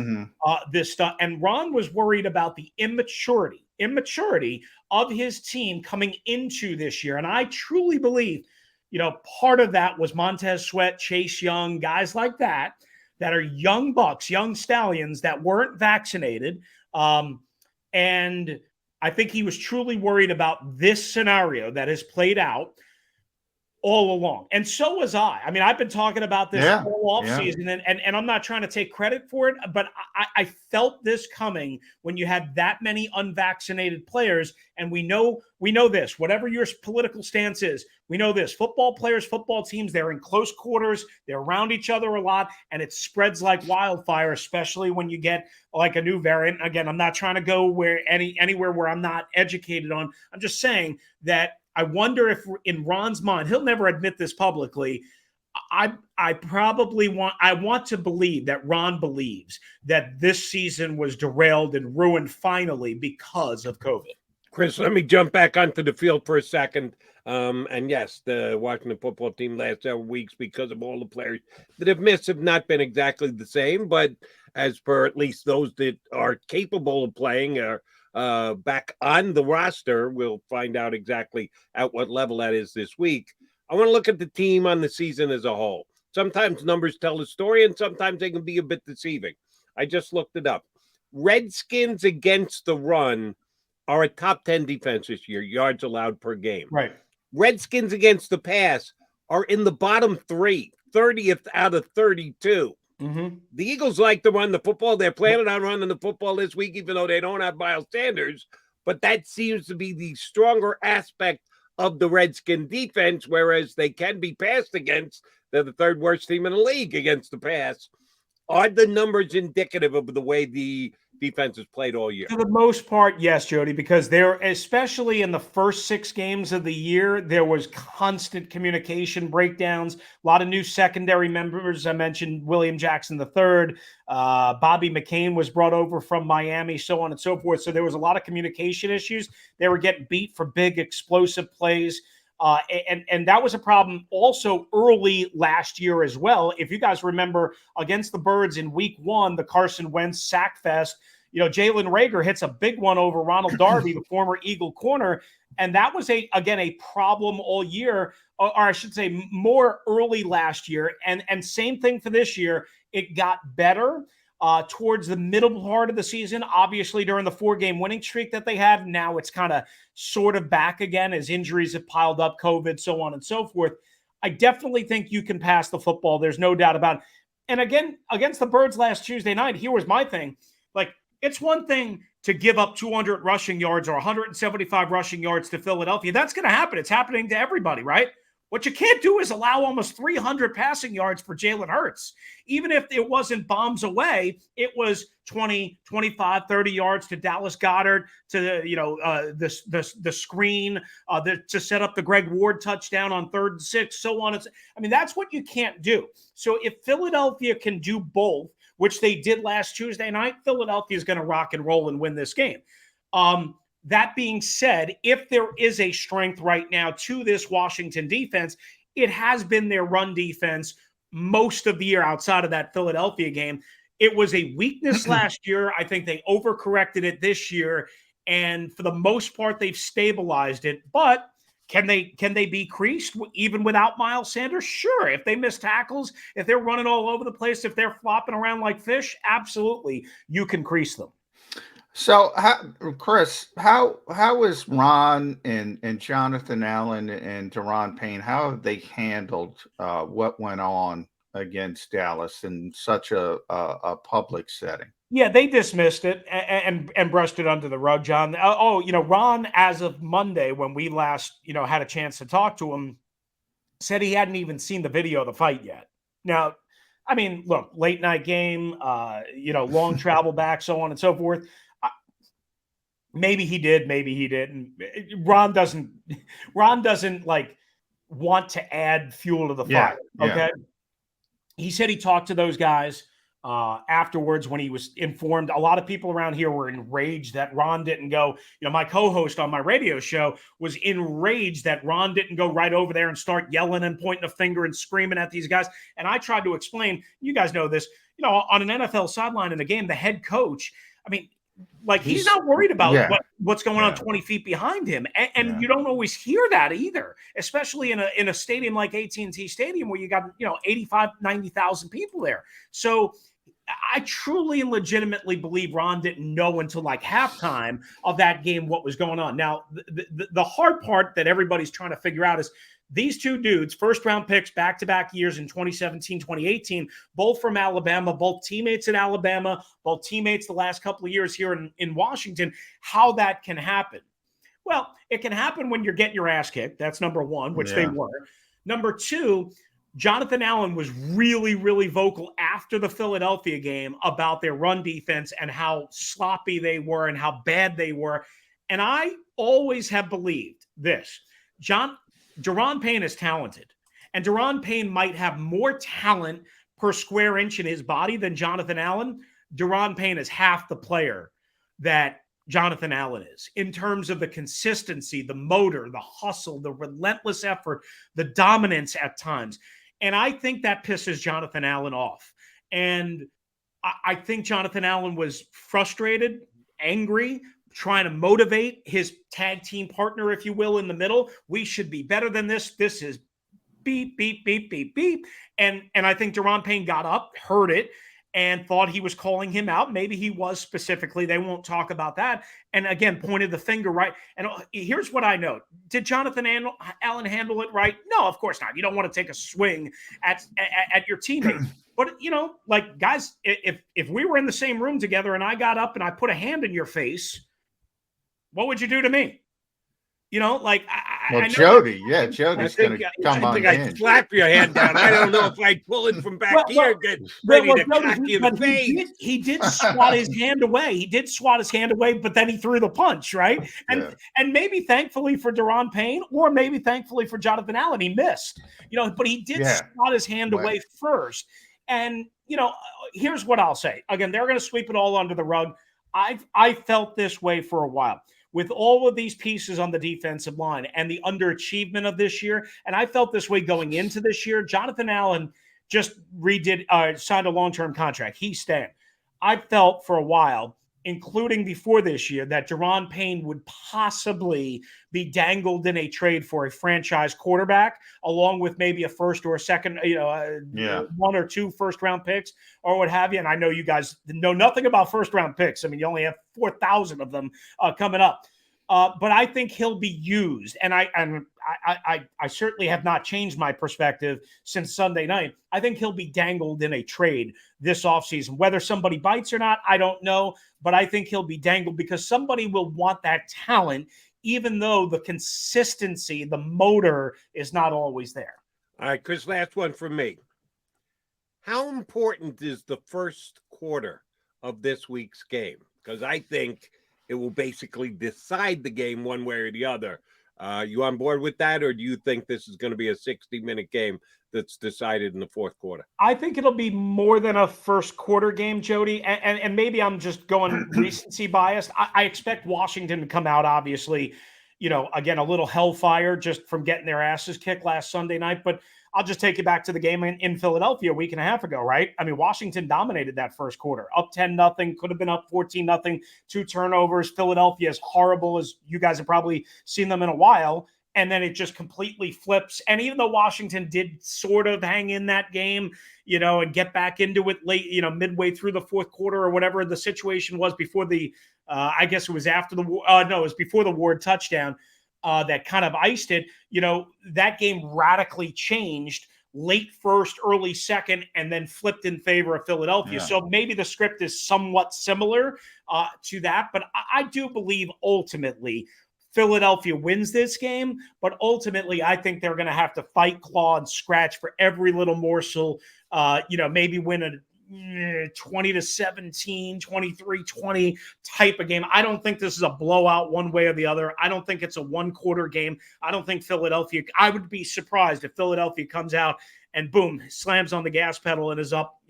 this stuff. And Ron was worried about the immaturity of his team coming into this year. And I truly believe, part of that was Montez Sweat, Chase Young, guys like that are young bucks, young stallions that weren't vaccinated. And I think he was truly worried about this scenario that has played out. all along. And so was I. I mean, I've been talking about this all offseason, and I'm not trying to take credit for it, but I felt this coming when you had that many unvaccinated players. And we know this, whatever your political stance is, we know this. Football players, football teams, they're in close quarters, they're around each other a lot, and it spreads like wildfire, especially when you get like a new variant. Again, I'm not trying to go anywhere where I'm not educated on. I'm just saying that I wonder if in Ron's mind, he'll never admit this publicly. I want to believe that Ron believes that this season was derailed and ruined finally because of COVID. Chris, let me jump back onto the field for a second. And yes, the Washington football team last several weeks, because of all the players that have missed, have not been exactly the same. But as per at least those that are capable of playing back on the roster, we'll find out exactly at what level that is this week. I want to look at the team on the season as a whole. Sometimes numbers tell a story, and sometimes they can be a bit deceiving. I just looked it up. Redskins against the run are a top 10 defense this year, yards allowed per game. Right. Redskins against the pass are in the bottom 3, 30th out of 32. Mm-hmm. The Eagles like to run the football. They're planning on running the football this week, even though they don't have Miles Sanders. But that seems to be the stronger aspect of the Redskin defense, whereas they can be passed against. They're the third worst team in the league against the pass. Are the numbers indicative of the way the defense has played all year? For the most part, yes, Jody, because there, especially in the first 6 games of the year, there was constant communication breakdowns, a lot of new secondary members. I mentioned William Jackson III, Bobby McCain was brought over from Miami, so on and so forth. So there was a lot of communication issues. They were getting beat for big, explosive plays. And that was a problem also early last year as well. If you guys remember against the Birds in week 1, the Carson Wentz sack fest, Jalen Reagor hits a big one over Ronald Darby, the former Eagle corner. And that was a problem all year, or I should say more early last year. And same thing for this year. It got better towards the middle part of the season, obviously during the 4-game winning streak that they had. Now it's kind of sort of back again as injuries have piled up, COVID, so on and so forth. I definitely think you can pass the football. There's no doubt about it. And again, against the Birds last Tuesday night, here was my thing. Like, it's one thing to give up 200 rushing yards or 175 rushing yards to Philadelphia. That's going to happen. It's happening to everybody, right? What you can't do is allow almost 300 passing yards for Jalen Hurts. Even if it wasn't bombs away, it was 20, 25, 30 yards to Dallas Goedert, to the screen, to set up the Greg Ward touchdown on 3rd and 6, so on. I mean, that's what you can't do. So if Philadelphia can do both, which they did last Tuesday night, Philadelphia is going to rock and roll and win this game. That being said, if there is a strength right now to this Washington defense, it has been their run defense most of the year outside of that Philadelphia game. It was a weakness last year. I think they overcorrected it this year. And for the most part, they've stabilized it. But can they be creased even without Miles Sanders? Sure. If they miss tackles, if they're running all over the place, if they're flopping around like fish, absolutely, you can crease them. So, Chris, how is Ron and Jonathan Allen and Daron Payne, how have they handled what went on against Dallas in such a public setting? Yeah, they dismissed it and brushed it under the rug, John. Ron, as of Monday, when we last, had a chance to talk to him, said he hadn't even seen the video of the fight yet. Now, I mean, look, late night game, long travel back, so on and so forth. Maybe he did, maybe he didn't. Ron doesn't like want to add fuel to the fire. Okay. Yeah. He said he talked to those guys afterwards when he was informed. A lot of people around here were enraged that Ron didn't go. My co-host on my radio show was enraged that Ron didn't go right over there and start yelling and pointing a finger and screaming at these guys. And I tried to explain, you guys know this, on an NFL sideline in a game, the head coach, I mean, like he's not worried about what's going on 20 feet behind him. And you don't always hear that either, especially in a stadium like AT&T Stadium where you got, 85, 90,000 people there. So I truly and legitimately believe Ron didn't know until like halftime of that game what was going on. Now, the hard part that everybody's trying to figure out is these two dudes, first-round picks, back-to-back years in 2017, 2018, both from Alabama, both teammates at Alabama, both teammates the last couple of years here in Washington, how that can happen. Well, it can happen when you're getting your ass kicked. That's number one, which they were. Number two, Jonathan Allen was really, really vocal after the Philadelphia game about their run defense and how sloppy they were and how bad they were. And I always have believed this. Daron Payne is talented, and Daron Payne might have more talent per square inch in his body than Jonathan Allen. Daron Payne is half the player that Jonathan Allen is in terms of the consistency, the motor, the hustle, the relentless effort, the dominance at times. And I think that pisses Jonathan Allen off. And I think Jonathan Allen was frustrated, angry, trying to motivate his tag team partner, if you will, in the middle. We should be better than this. This is beep, beep, beep, beep, beep. And I think Daron Payne got up, heard it, and thought he was calling him out. Maybe he was specifically. They won't talk about that. And again, pointed the finger right. And here's what I know. Did Jonathan Allen handle it right? No, of course not. You don't want to take a swing at your teammate. But, like, guys, if we were in the same room together and I got up and I put a hand in your face, what would you do to me? Jody's going to come on in. I'd slap your hand down. I don't know if I'd pull it from back here and get ready to cock you in the face. He did swat his hand away. But then he threw the punch, right? And maybe thankfully for Daron Payne, or maybe thankfully for Jonathan Allen, he missed. But he did swat his hand away first. And, here's what I'll say. Again, they're going to sweep it all under the rug. I felt this way for a while. With all of these pieces on the defensive line and the underachievement of this year, and I felt this way going into this year, Jonathan Allen just signed a long-term contract. He's staying. I felt for a while, including before this year, that Daron Payne would possibly be dangled in a trade for a franchise quarterback, along with maybe a first or a second, one or two first-round picks or what have you. And I know you guys know nothing about first-round picks. I mean, you only have 4,000 of them coming up. But I think he'll be used, and I certainly have not changed my perspective since Sunday night. I think he'll be dangled in a trade this offseason. Whether somebody bites or not, I don't know, but I think he'll be dangled because somebody will want that talent, even though the consistency, the motor is not always there. All right, Chris, last one from me. How important is the first quarter of this week's game? Because I think it will basically decide the game one way or the other. You on board with that, or do you think this is going to be a 60-minute game that's decided in the fourth quarter? I think it'll be more than a first quarter game, Jody, and maybe I'm just going recency biased. I expect Washington to come out, obviously, again, a little hellfire just from getting their asses kicked last Sunday night, but I'll just take you back to the game in Philadelphia a week and a half ago, right? I mean, Washington dominated that first quarter, up 10-0, could have been up 14-0, 2 turnovers. Philadelphia is horrible, as you guys have probably seen them in a while, and then it just completely flips. And even though Washington did sort of hang in that game, and get back into it late, midway through the fourth quarter or whatever the situation was before the, I guess it was after the, it was before the Ward touchdown. That kind of iced it, that game radically changed late first, early second, and then flipped in favor of Philadelphia. Yeah. So maybe the script is somewhat similar to that, but I do believe ultimately Philadelphia wins this game, but ultimately I think they're going to have to fight, claw, and scratch for every little morsel, maybe win a 20-17, 23-20 type of game. I don't think this is a blowout one way or the other. I don't think it's a one-quarter game. I don't think Philadelphia – I would be surprised if Philadelphia comes out and, boom, slams on the gas pedal and is up,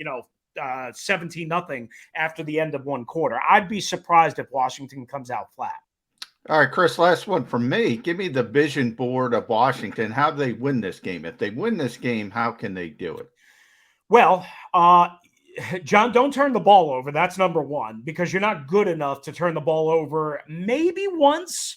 17-0 after the end of one quarter. I'd be surprised if Washington comes out flat. All right, Chris, last one from me. Give me the vision board of Washington. How do they win this game? If they win this game, how can they do it? Well, John, don't turn the ball over. That's number one, because you're not good enough to turn the ball over maybe once,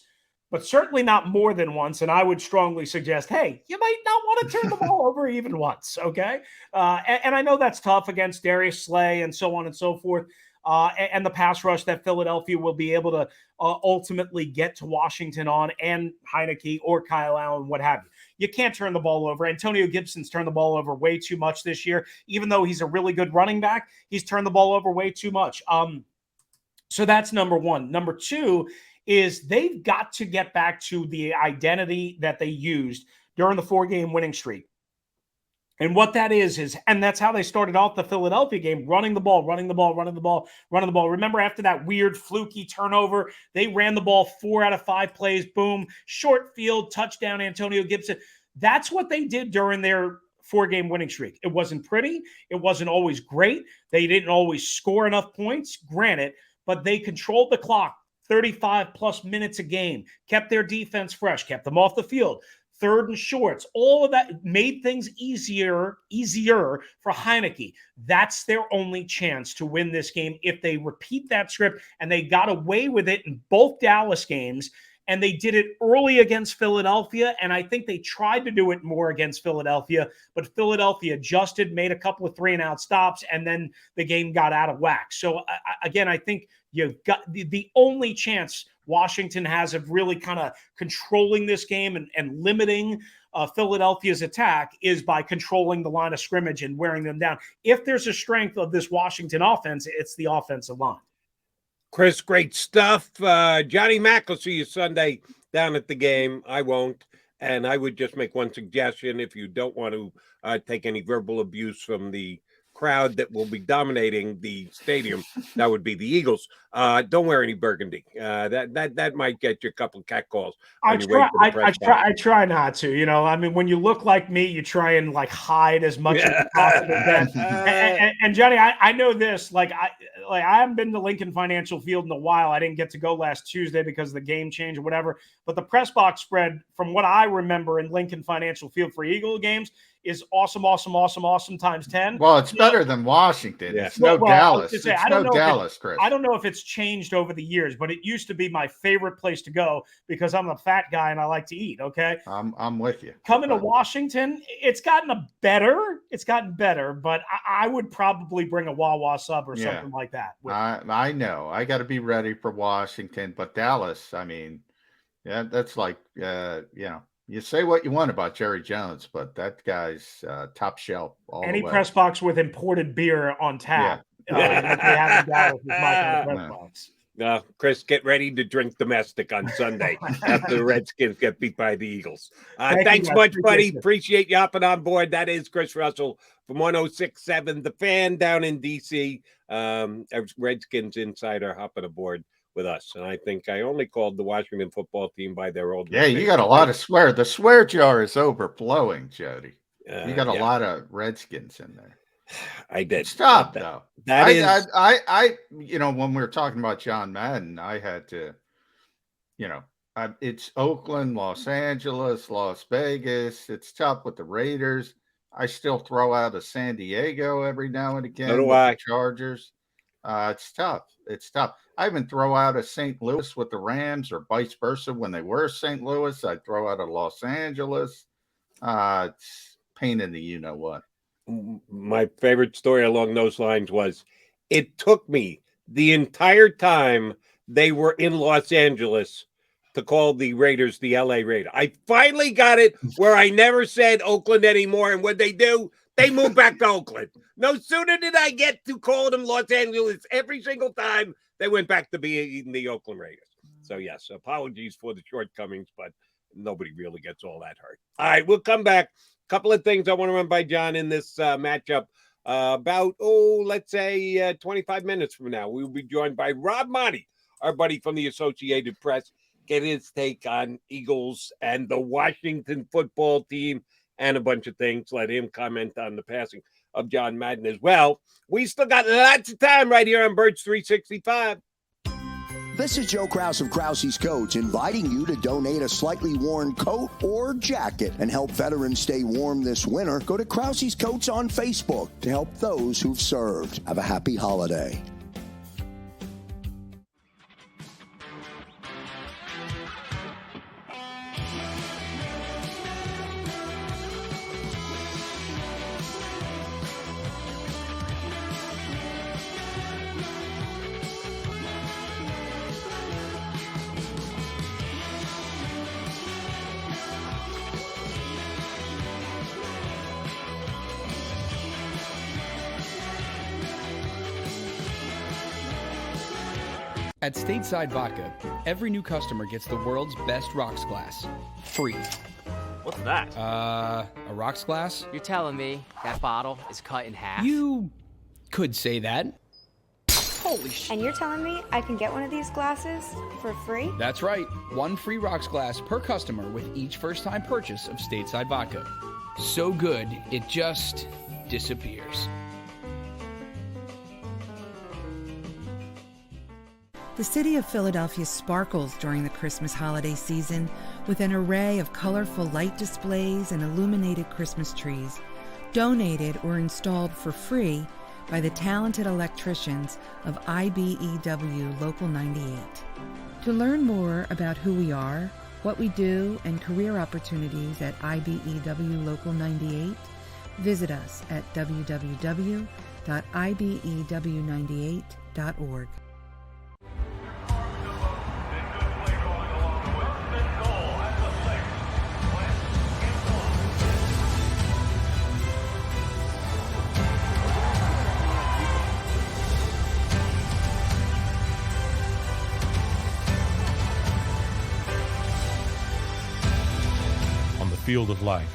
but certainly not more than once. And I would strongly suggest, hey, you might not want to turn the ball over even once, okay? And I know that's tough against Darius Slay and so on and so forth. And the pass rush that Philadelphia will be able to ultimately get to Washington on, and Heineke or Kyle Allen, what have you. You can't turn the ball over. Antonio Gibson's turned the ball over way too much this year. Even though he's a really good running back, he's turned the ball over way too much. So that's number one. Number two is they've got to get back to the identity that they used during the 4-game winning streak. And what that is, and that's how they started off the Philadelphia game, running the ball. Remember, after that weird fluky turnover, they ran the ball 4 out of 5 plays, boom, short field, touchdown, Antonio Gibson. That's what they did during their 4-game winning streak. It wasn't pretty. It wasn't always great. They didn't always score enough points, granted, but they controlled the clock 35-plus minutes a game, kept their defense fresh, kept them off the field. 3rd and shorts, all of that made things easier for Heineke. That's their only chance to win this game if they repeat that script, and they got away with it in both Dallas games, and they did it early against Philadelphia, and I think they tried to do it more against Philadelphia, but Philadelphia adjusted, made a couple of 3-and-out stops, and then the game got out of whack. So, again, I think you've got the only chance Washington has of really kind of controlling this game and limiting Philadelphia's attack is by controlling the line of scrimmage and wearing them down. If there's a strength of this Washington offense, it's the offensive line. Chris, great stuff. Johnny Mack will see you Sunday down at the game. I won't. And I would just make one suggestion. If you don't want to take any verbal abuse from the crowd that will be dominating the stadium, that would be the Eagles. Don't wear any burgundy. That might get you a couple of catcalls. I try not to. You know, I mean, when you look like me, you try and like hide as much as you possibly can. And Johnny, I know this. Like I haven't been to Lincoln Financial Field in a while. I didn't get to go last Tuesday because of the game change or whatever. But the press box spread, from what I remember in Lincoln Financial Field for Eagle games, is awesome times 10. Well, it's better than Washington. Yeah. It's Dallas. It's no Dallas, Chris. I don't know if it's changed over the years, but it used to be my favorite place to go because I'm a fat guy and I like to eat, okay? I'm with you. Coming to Washington, it's gotten better, but I would probably bring a Wawa sub or something like that. I know. I got to be ready for Washington, but Dallas, I mean, that's like, you say what you want about Jerry Jones, but that guy's top shelf all the way. Any press box with imported beer on tap. They have in Dallas is my kind of press box. Chris, get ready to drink domestic on Sunday after the Redskins get beat by the Eagles. Thanks much, buddy. Appreciate you hopping on board. That is Chris Russell from 106.7 The Fan down in D.C. Redskins insider hopping aboard with us. And I think I only called the Washington football team by their old name. You got a lot of swear. The swear jar is overflowing, Jody. You got a lot of Redskins in there. I did. Stop, though. I when we were talking about John Madden, I had to, it's Oakland, Los Angeles, Las Vegas. It's tough with the Raiders. I still throw out a San Diego every now and again. So do I. The Chargers. It's tough. I even throw out a St. Louis with the Rams or vice versa. When they were St. Louis, I'd throw out a Los Angeles. It's pain in the you-know-what. My favorite story along those lines was it took me the entire time they were in Los Angeles to call the Raiders the LA Raiders. I finally got it where I never said Oakland anymore. And what they do, they moved back to Oakland. No sooner did I get to call them Los Angeles every single time, they went back to being the Oakland Raiders. So, yes, apologies for the shortcomings, but nobody really gets all that hurt. All right, we'll come back. Couple of things I want to run by John in this matchup. About, let's say 25 minutes from now, we will be joined by Rob Maaddi, our buddy from the Associated Press. Get his take on Eagles and the Washington football team and a bunch of things. Let him comment on the passing of John Madden as well. We still got lots of time right here on Birds 365. This is Joe Krause of Krause's Coats, inviting you to donate a slightly worn coat or jacket and help veterans stay warm this winter. Go to Krause's Coats on Facebook to help those who've served. Have a happy holiday. At Stateside Vodka, every new customer gets the world's best rocks glass. Free. What's that? A rocks glass? You're telling me that bottle is cut in half? You could say that. Holy shit. And you're telling me I can get one of these glasses for free? That's right. One free rocks glass per customer with each first-time purchase of Stateside Vodka. So good, it just disappears. The city of Philadelphia sparkles during the Christmas holiday season with an array of colorful light displays and illuminated Christmas trees, donated or installed for free by the talented electricians of IBEW Local 98. To learn more about who we are, what we do, and career opportunities at IBEW Local 98, visit us at www.ibew98.org. Field of life,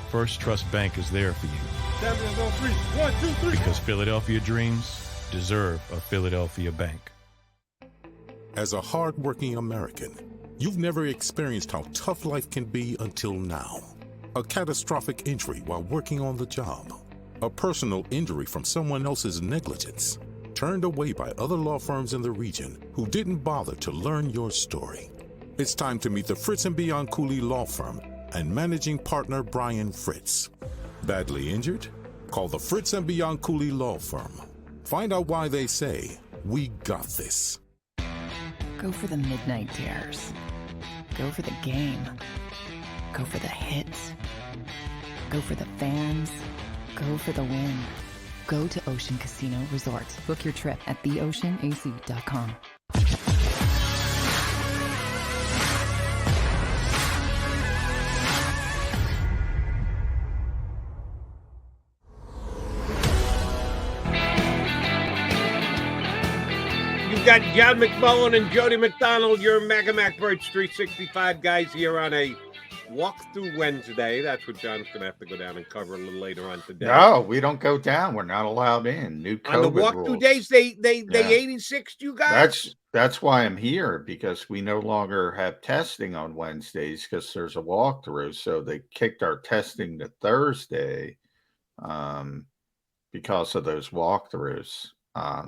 First Trust Bank is there for you. Because Philadelphia dreams deserve a Philadelphia bank. As a hard-working American, you've never experienced how tough life can be until now. A catastrophic injury while working on the job. A personal injury from someone else's negligence. Turned away by other law firms in the region who didn't bother to learn your story. It's time to meet the Fritz & Beyond Cooley Law Firm and managing partner Brian Fritz. Badly injured? Call the Fritz & Beyond Cooley Law Firm. Find out why they say, "We got this." Go for the midnight dares. Go for the game. Go for the hits. Go for the fans. Go for the win. Go to Ocean Casino Resort. Book your trip at theoceanac.com. Got John McMullen and Jody McDonald, your Mac Birds 365 guys here on a walkthrough Wednesday. That's what John's going to have to go down and cover a little later on today. No, we don't go down. We're not allowed in. New COVID on the walkthrough rules. Days, they 86'd you guys? That's why I'm here, because we no longer have testing on Wednesdays because there's a walkthrough. So they kicked our testing to Thursday because of those walkthroughs.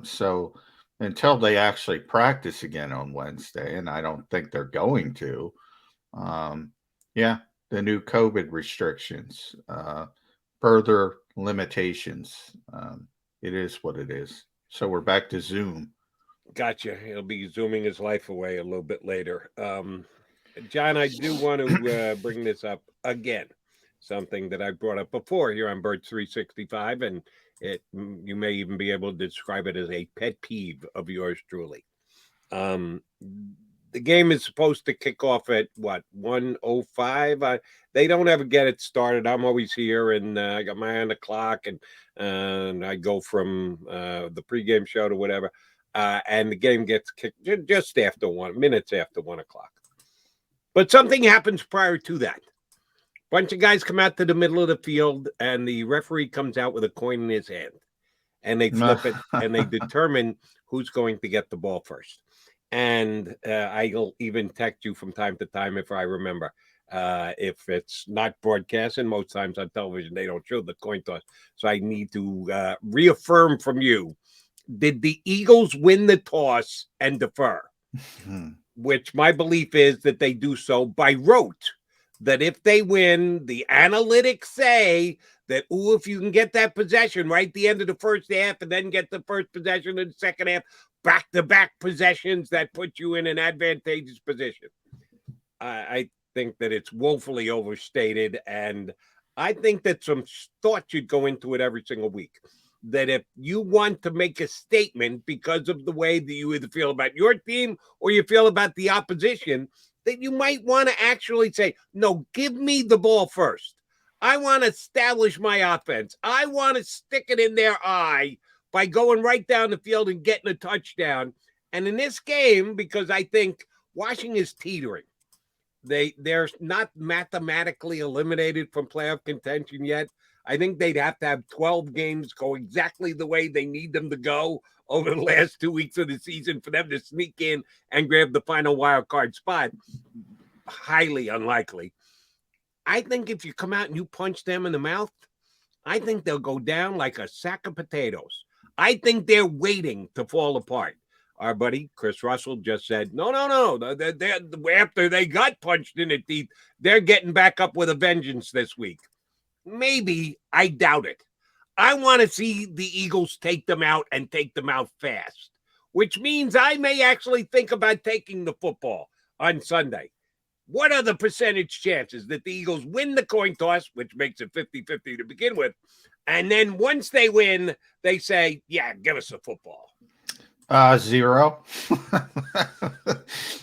So until they actually practice again on Wednesday, and I don't think they're going to. The new COVID restrictions, further limitations. It is what it is. So we're back to Zoom. Gotcha. He'll be zooming his life away a little bit later. John, I do want to bring this up again. Something that I brought up before here on Bird 365, and you may even be able to describe it as a pet peeve of yours truly. The game is supposed to kick off at 1:05. They don't ever get it started. I'm always here, and I got my eye on the clock, and I go from the pregame show to whatever, and the game gets kicked just after minutes after 1 o'clock. But something happens prior to that. Bunch of guys come out to the middle of the field, and the referee comes out with a coin in his hand, and they flip it, and they determine who's going to get the ball first. And I'll even text you from time to time if I remember. If it's not broadcast, and most times on television they don't show the coin toss, so I need to reaffirm from you: did the Eagles win the toss and defer? Which my belief is that they do so by rote. That if they win, the analytics say that, if you can get that possession right at the end of the first half and then get the first possession in the second half, back-to-back possessions, that put you in an advantageous position. I think that it's woefully overstated, and I think that some thought should go into it every single week. That if you want to make a statement because of the way that you either feel about your team or you feel about the opposition, that you might want to actually say, no, give me the ball first. I want to establish my offense. I want to stick it in their eye by going right down the field and getting a touchdown. And in this game, because I think Washington is teetering, they're not mathematically eliminated from playoff contention yet. I think they'd have to have 12 games go exactly the way they need them to go over the last 2 weeks of the season for them to sneak in and grab the final wild card spot. Highly unlikely. I think if you come out and you punch them in the mouth, I think they'll go down like a sack of potatoes. I think they're waiting to fall apart. Our buddy Chris Russell just said, no. After they got punched in the teeth, they're getting back up with a vengeance this week. Maybe. I doubt it. I want to see the Eagles take them out and take them out fast, which means I may actually think about taking the football on Sunday. What are the percentage chances that the Eagles win the coin toss, which makes it 50-50 to begin with, and then once they win, they say, yeah, give us the football? 0.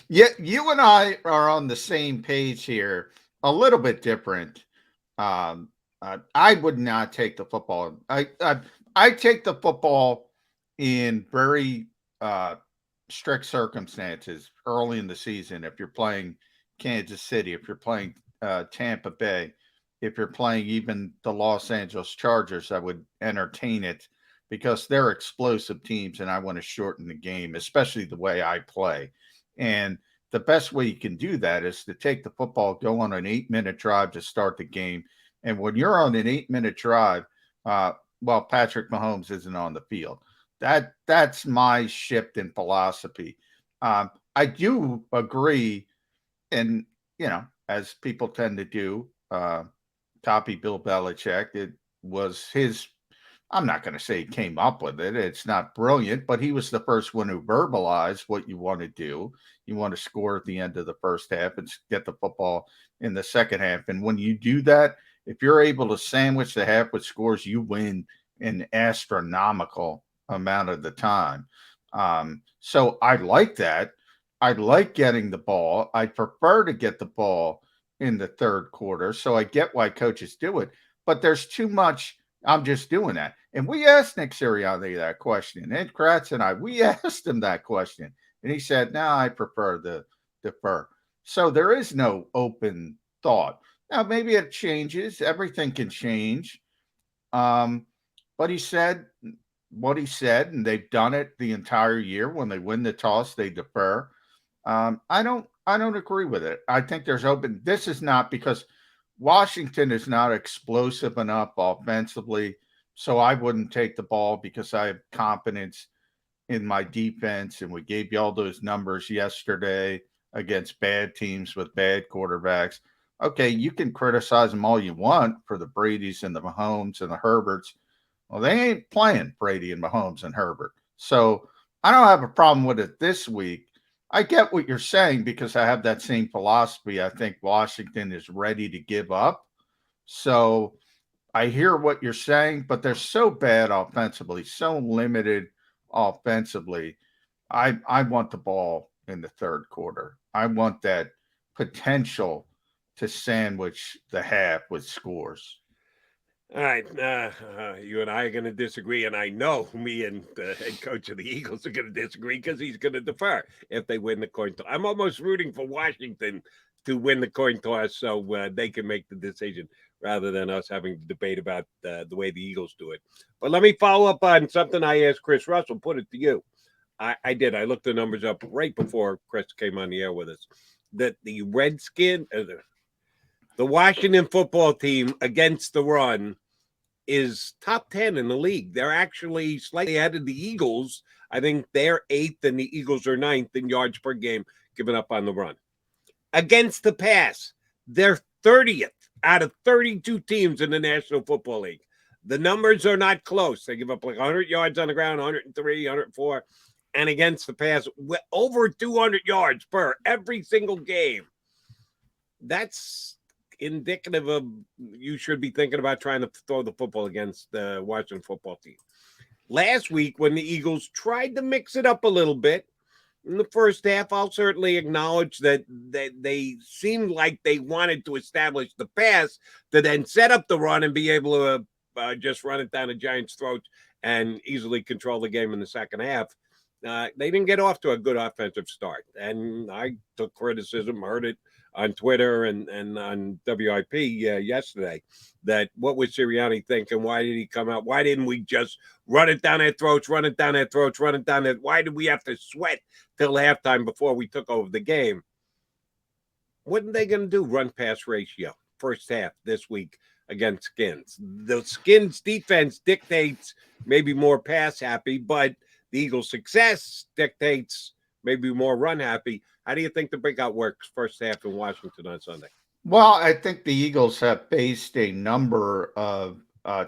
Yeah, you and I are on the same page here. A little bit different. I would not take the football. I take the football in very strict circumstances early in the season. If you're playing Kansas City, if you're playing Tampa Bay, if you're playing even the Los Angeles Chargers, I would entertain it, because they're explosive teams and I want to shorten the game, especially the way I play. And the best way you can do that is to take the football, go on an 8-minute drive to start the game. And when you're on an 8-minute drive, Patrick Mahomes isn't on the field. That's my shift in philosophy. I do agree, and, as people tend to do, copy Bill Belichick. It was his, I'm not going to say he came up with it. It's not brilliant, but he was the first one who verbalized what you want to do. You want to score at the end of the first half and get the football in the second half. And when you do that, if you're able to sandwich the half with scores, you win an astronomical amount of the time. So I like that. I like getting the ball. I prefer to get the ball in the third quarter. So I get why coaches do it, but there's too much. I'm just doing that. And we asked Nick Sirianni that question. Ed Kratz and we asked him that question. And he said, no, I prefer the defer. So there is no open thought. Now, maybe it changes. Everything can change. But he said what he said, and they've done it the entire year. When they win the toss, they defer. I don't agree with it. I think there's open. This is not, because Washington is not explosive enough offensively, so I wouldn't take the ball, because I have confidence in my defense, and we gave you all those numbers yesterday against bad teams with bad quarterbacks. Okay, you can criticize them all you want for the Bradys and the Mahomes and the Herberts. Well, they ain't playing Brady and Mahomes and Herbert. So I don't have a problem with it this week. I get what you're saying, because I have that same philosophy. I think Washington is ready to give up. So I hear what you're saying, but they're so bad offensively, so limited offensively. I want the ball in the third quarter. I want that potential to sandwich the half with scores. All right, you and I are going to disagree, and I know me and the head coach of the Eagles are going to disagree, because he's going to defer if they win the coin toss. I'm almost rooting for Washington to win the coin toss so they can make the decision, rather than us having to debate about the way the Eagles do it. But let me follow up on something I asked Chris Russell, put it to you. I did. I looked the numbers up right before Chris came on the air with us, that the Redskins, the Washington football team against the run, is top 10 in the league. They're actually slightly ahead of the Eagles. I think they're 8th and the Eagles are 9th in yards per game given up on the run. Against the pass, they're 30th out of 32 teams in the National Football League. The numbers are not close. They give up like 100 yards on the ground, 103, 104. And against the pass, over 200 yards per every single game. That's indicative of you should be thinking about trying to throw the football against the Washington football team. Last week, when the Eagles tried to mix it up a little bit in the first half, I'll certainly acknowledge that they seemed like they wanted to establish the pass to then set up the run and be able to just run it down the Giants' throats and easily control the game in the second half. they didn't get off to a good offensive start. And I took criticism, heard it on Twitter and on WIP yesterday, that what was Sirianni thinking? Why did he come out? Why didn't we just run it down their throats, run it down their throats, run it down their... Why did we have to sweat till halftime before we took over the game? What are they going to do? Run-pass ratio, first half this week against Skins. The Skins defense dictates maybe more pass happy, but the Eagles' success dictates maybe more run happy. How do you think the breakout works first half in Washington on Sunday? Well, I think the Eagles have faced a number of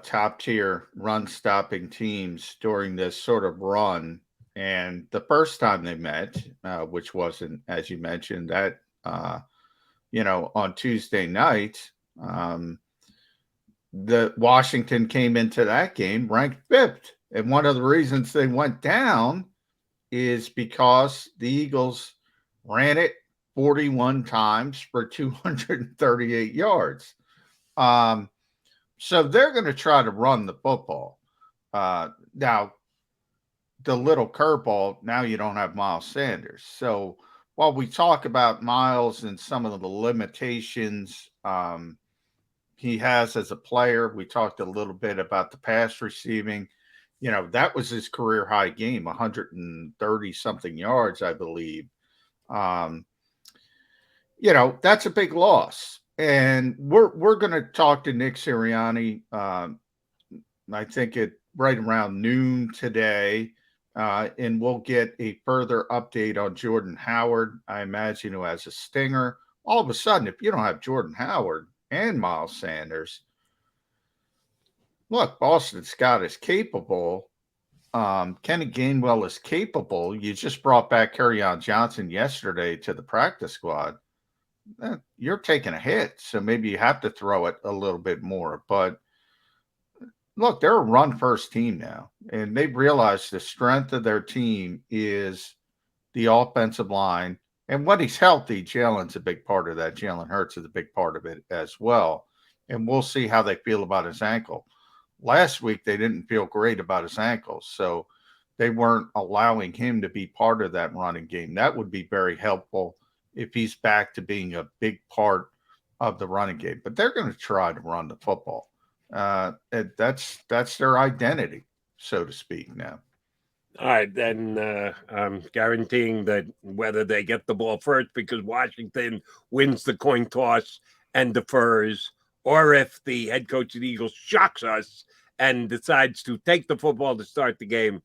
top-tier run-stopping teams during this sort of run. And the first time they met, which wasn't, as you mentioned, that, on Tuesday night, the Washington came into that game ranked 5th. And one of the reasons they went down is because the Eagles ran it 41 times for 238 yards. So they're going to try to run the football. Now, the little curveball, now you don't have Miles Sanders. So while we talk about Miles and some of the limitations he has as a player, we talked a little bit about the pass receiving. That was his career high game, 130 something yards, I believe. That's a big loss. And we're going to talk to Nick Sirianni, I think right around noon today, and we'll get a further update on Jordan Howard, I imagine, who has a stinger. All of a sudden, if you don't have Jordan Howard and Miles Sanders, look, Boston Scott is capable. Kenny Gainwell is capable. You just brought back Kerryon Johnson yesterday to the practice squad. You're taking a hit, so maybe you have to throw it a little bit more. But look, they're a run-first team now, and they've realized the strength of their team is the offensive line. And when he's healthy, Jalen's a big part of that. Jalen Hurts is a big part of it as well. And we'll see how they feel about his ankle. Last week, they didn't feel great about his ankle, so they weren't allowing him to be part of that running game. That would be very helpful if he's back to being a big part of the running game. But they're going to try to run the football. That's their identity, so to speak, now. All right, then I'm guaranteeing that whether they get the ball first because Washington wins the coin toss and defers, or if the head coach of the Eagles shocks us and decides to take the football to start the game,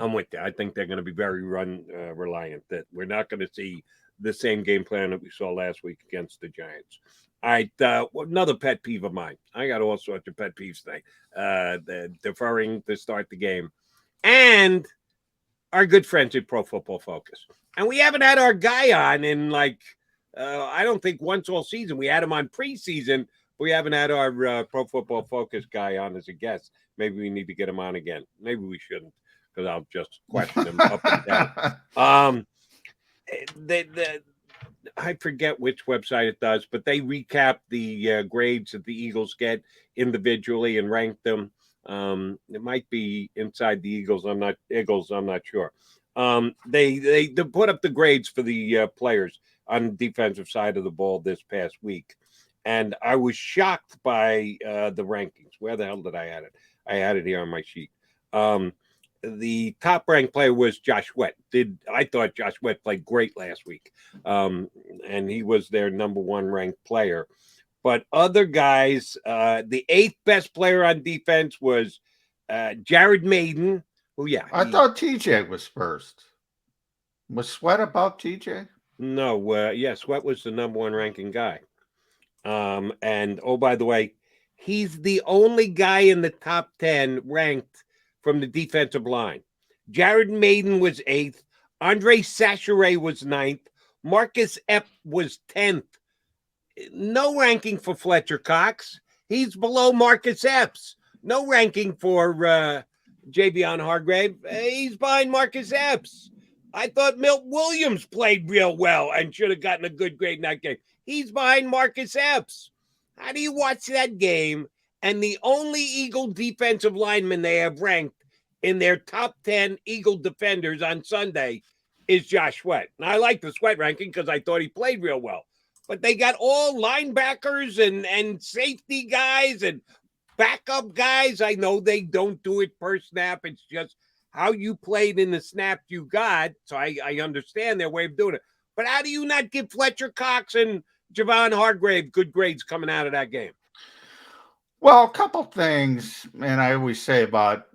I'm with you. I think they're going to be very run reliant, that we're not going to see the same game plan that we saw last week against the Giants. All right, another pet peeve of mine. I got all sorts of pet peeves today. The deferring to start the game. And our good friends at Pro Football Focus. And we haven't had our guy on in I don't think once all season. We had him on preseason. We haven't had our Pro Football Focus guy on as a guest. Maybe we need to get him on again. Maybe we shouldn't, because I'll just question him up and down. I forget which website it does, but they recap the grades that the Eagles get individually and rank them. It might be Inside the Eagles. I'm not sure. They put up the grades for the players on the defensive side of the ball this past week. And I was shocked by the rankings. Where the hell did I add it? I had it here on my sheet. The top-ranked player was Josh Sweat. I thought Josh Sweat played great last week, and he was their number one ranked player. But other guys, the 8th best player on defense was Jared Maiden. Oh, yeah. I thought TJ was first. Was Sweat above TJ? No, Sweat was the number one ranking guy. And, oh, by the way, he's the only guy in the top 10 ranked from the defensive line. Jared Maiden was 8th. Andre Sacheret was 9th. Marcus Epps was 10th. No ranking for Fletcher Cox. He's below Marcus Epps. No ranking for Javion Hargrave. He's behind Marcus Epps. I thought Milt Williams played real well and should have gotten a good grade in that game. He's behind Marcus Epps. How do you watch that game? And the only Eagle defensive lineman they have ranked in their top 10 Eagle defenders on Sunday is Josh Sweat. And I like the Sweat ranking because I thought he played real well. But they got all linebackers and safety guys and backup guys. I know they don't do it per snap. It's just how you played in the snap you got. So I understand their way of doing it. But how do you not give Fletcher Cox and Javon Hargrave good grades coming out of that game? Well, a couple things, and I always say about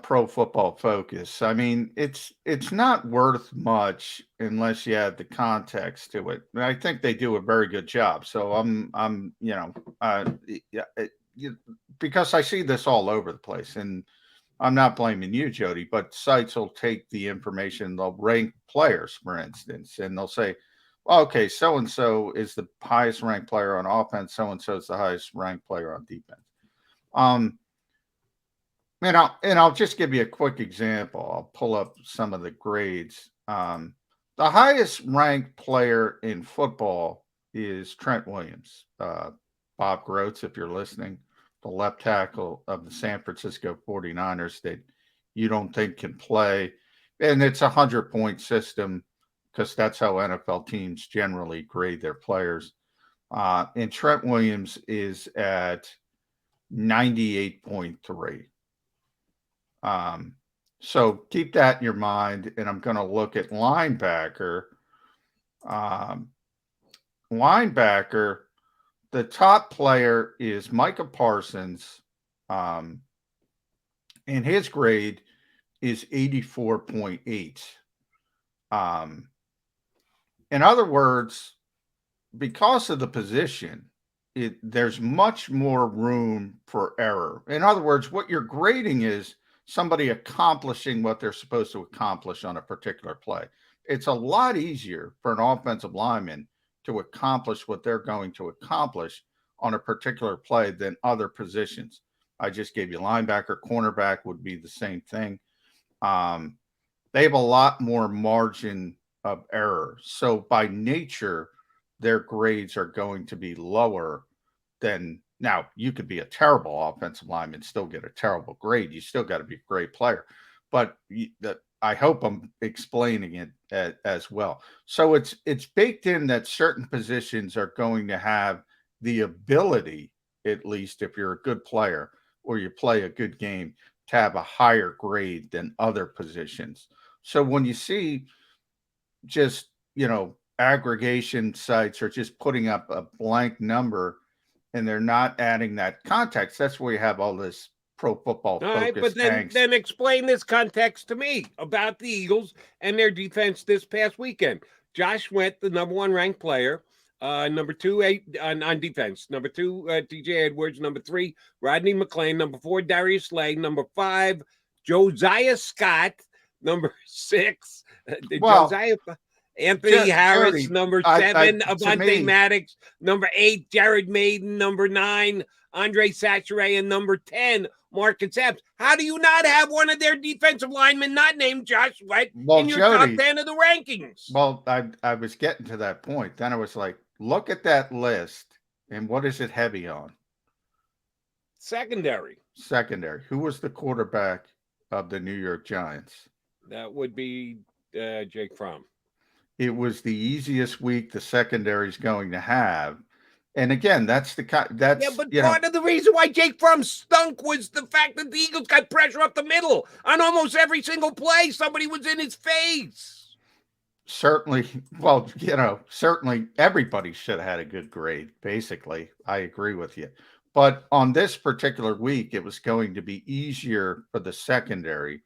Pro Football Focus. I mean, it's not worth much unless you add the context to it. And I think they do a very good job. So because I see this all over the place, and I'm not blaming you, Jody, but sites will take the information, they'll rank players, for instance, and they'll say, okay, so-and-so is the highest ranked player on offense, so-and-so is the highest ranked player on defense. I'll just give you a quick example. I'll pull up some of the grades. The highest ranked player in football is Trent Williams. Bob Groats, if you're listening, the left tackle of the San Francisco 49ers that you don't think can play. And it's a 100-point system because that's how NFL teams generally grade their players. And Trent Williams is at 98.3. So keep that in your mind. And I'm going to look at linebacker. Linebacker, the top player is Micah Parsons. And his grade is 84.8. In other words, because of the position, there's much more room for error. In other words, what you're grading is somebody accomplishing what they're supposed to accomplish on a particular play. It's a lot easier for an offensive lineman to accomplish what they're going to accomplish on a particular play than other positions. I just gave you linebacker, cornerback would be the same thing. They have a lot more margin of error. So by nature, their grades are going to be lower than. Now, you could be a terrible offensive lineman, still get a terrible grade. You still got to be a great player. But I hope I'm explaining it as well. So it's baked in that certain positions are going to have the ability, at least if you're a good player or you play a good game, to have a higher grade than other positions. So when you see just, aggregation sites are just putting up a blank number and they're not adding that context, that's where you have all this Pro Football Focus. All right, but then explain this context to me about the Eagles and their defense this past weekend. Josh Sweat, the number 1 ranked player, number 2 on defense, number 2 DJ Edwards, number 3 Rodney McLean, number 4 Darius Slay, number 5 Josiah Scott, number 6 Josiah Anthony Harris, number 7 Avonte Maddox, number 8 Jared Maiden, number 9 Andre Sacheret, and number 10 Marcus Epps. How do you not have one of their defensive linemen not named Josh Sweat in your top 10 of the rankings? Well, I was getting to that point. Then I was like, look at that list, and what is it heavy on? Secondary. Who was the quarterback of the New York Giants? That would be Jake Fromm. It was the easiest week the secondary is going to have. And again, part of the reason why Jake Fromm stunk was the fact that the Eagles got pressure up the middle on almost every single play. Somebody was in his face. Certainly everybody should have had a good grade, basically. I agree with you. But on this particular week, it was going to be easier for the secondary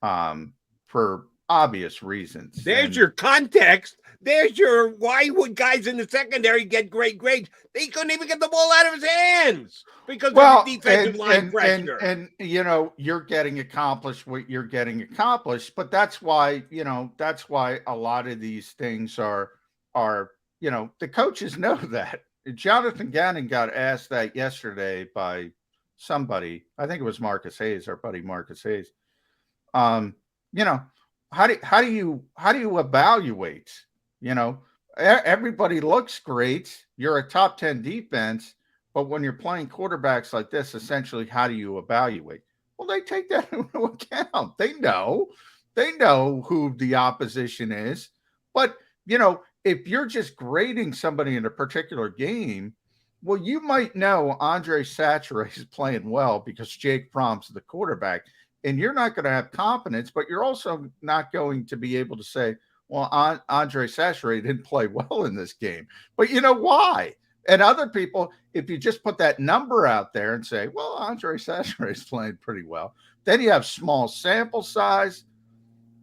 for obvious reasons. There's your context. There's your why would guys in the secondary get great grades? They couldn't even get the ball out of his hands because of the defensive line pressure. And you're getting accomplished what you're getting accomplished, but that's why a lot of these things are the coaches know that. Jonathan Gannon got asked that yesterday by somebody. I think it was Marcus Hayes, our buddy Marcus Hayes. How do you evaluate? Everybody looks great. You're a top 10 defense, but when you're playing quarterbacks like this, essentially, how do you evaluate? Well, they take that into account. They know who the opposition is. But, if you're just grading somebody in a particular game, well, you might know Andre Satcher is playing well because Jake Fromm's the quarterback, and you're not going to have confidence, but you're also not going to be able to say, well, Andre Satcher didn't play well in this game. But you know why? And other people, if you just put that number out there and say, well, Andre Satcher is playing pretty well, then you have small sample size.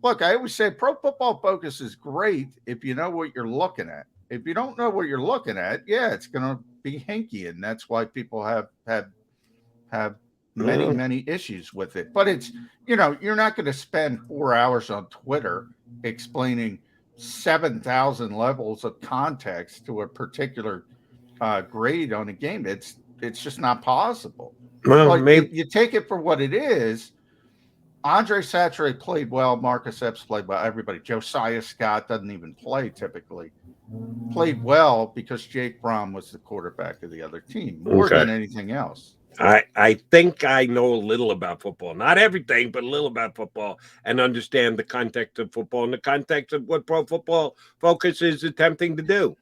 Look, I always say Pro Football Focus is great if you know what you're looking at. If you don't know what you're looking at, yeah, it's going to be hinky, and that's why people have many issues with it. But it's, you're not going to spend 4 hours on Twitter explaining 7,000 levels of context to a particular grade on a game. It's just not possible. Well, maybe you take it for what it is. Andre Satcher played well. Marcus Epps played well. Everybody. Josiah Scott doesn't even play typically. Played well because Jake Fromm was the quarterback of the other team more than anything else. I think I know a little about football. Not everything, but a little about football, and understand the context of football and the context of what Pro Football Focus is attempting to do.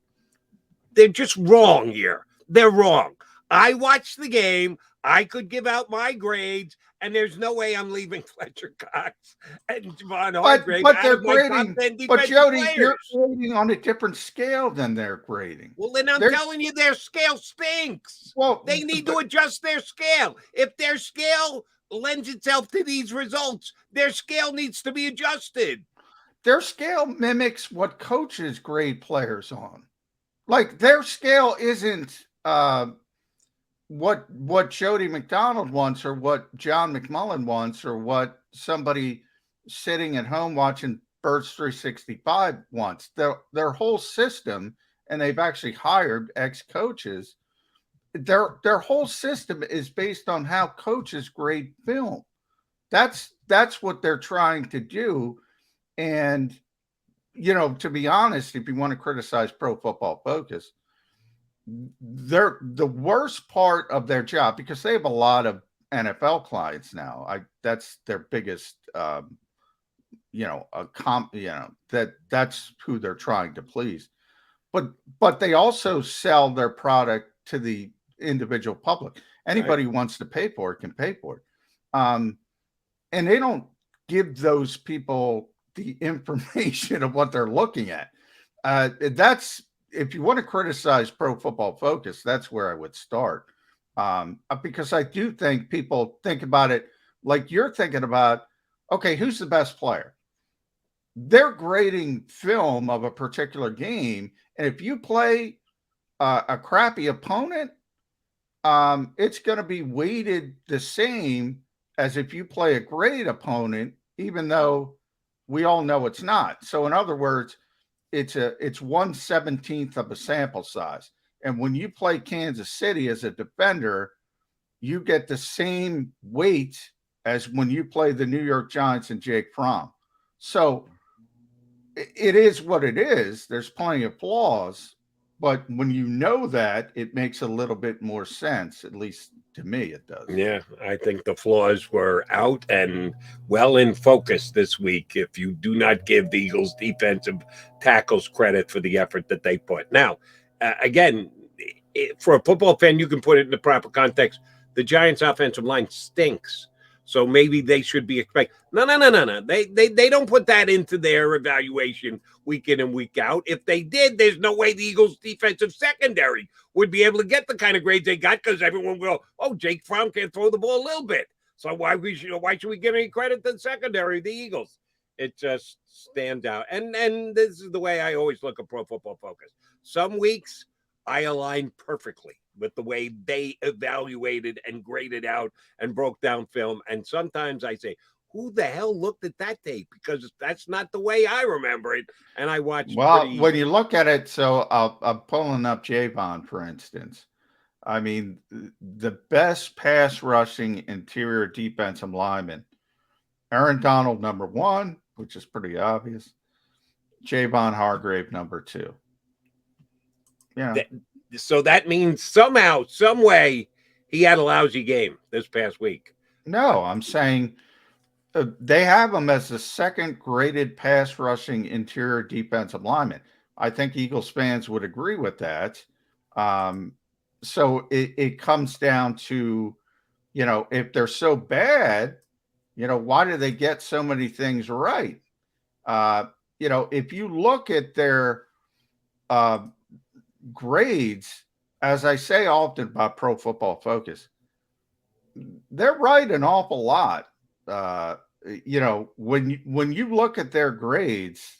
They're just wrong here. They're wrong. I watched the game. I could give out my grades, and there's no way I'm leaving Fletcher Cox and Javon Hargrave. But they're grading. But Jody, players. You're grading on a different scale than they're grading. Well, then I'm telling you, their scale stinks. Well, they need to adjust their scale. If their scale lends itself to these results, their scale needs to be adjusted. Their scale mimics what coaches grade players on. Like, their scale isn't what Jody McDonald wants, or what John McMullen wants, or what somebody sitting at home watching Birds 365 wants. Their whole system, and they've actually hired ex-coaches, their whole system is based on how coaches grade film. That's what they're trying to do. And, to be honest, if you want to criticize Pro Football Focus, they're the worst part of their job, because they have a lot of NFL clients now. That's their biggest, that's who they're trying to please. But they also sell their product to the individual public. Anybody who wants to pay for it can pay for it. And they don't give those people the information of what they're looking at. If you want to criticize Pro Football Focus, that's where I would start. Because I do think people think about it like you're thinking about, okay, who's the best player? They're grading film of a particular game. And if you play a crappy opponent, it's going to be weighted the same as if you play a great opponent, even though we all know it's not. So in other words, it's 1/17 of a sample size. And when you play Kansas City as a defender, you get the same weight as when you play the New York Giants and Jake Fromm. So it is what it is. There's plenty of flaws, but when you know that, it makes a little bit more sense. At least to me, it does. Yeah, I think the flaws were out and well in focus this week, if you do not give the Eagles defensive tackles credit for the effort that they put. Now, again, for a football fan, you can put it in the proper context. The Giants' offensive line stinks. So maybe they should be expected. No. They don't put that into their evaluation week in and week out. If they did, there's no way the Eagles' defensive secondary would be able to get the kind of grades they got, because everyone will go, oh, Jake Fromm can throw the ball a little bit. So why should we give any credit to the secondary of the Eagles? It just stands out. And this is the way I always look at Pro Football Focus. Some weeks I align perfectly with the way they evaluated and graded out and broke down film. And sometimes I say, who the hell looked at that tape? Because that's not the way I remember it. And I watched. Well, when you look at it, so I'm pulling up Javon, for instance. I mean, the best pass rushing interior defensive lineman, Aaron Donald, number 1, which is pretty obvious. Javon Hargrave, number 2. Yeah. So that means somehow, some way, he had a lousy game this past week. No, I'm saying they have him as the second graded pass rushing interior defensive lineman. I think Eagles fans would agree with that. So it comes down to, if they're so bad, why do they get so many things right? If you look at their grades, as I say often about Pro Football Focus, they're right an awful lot. When you look at their grades,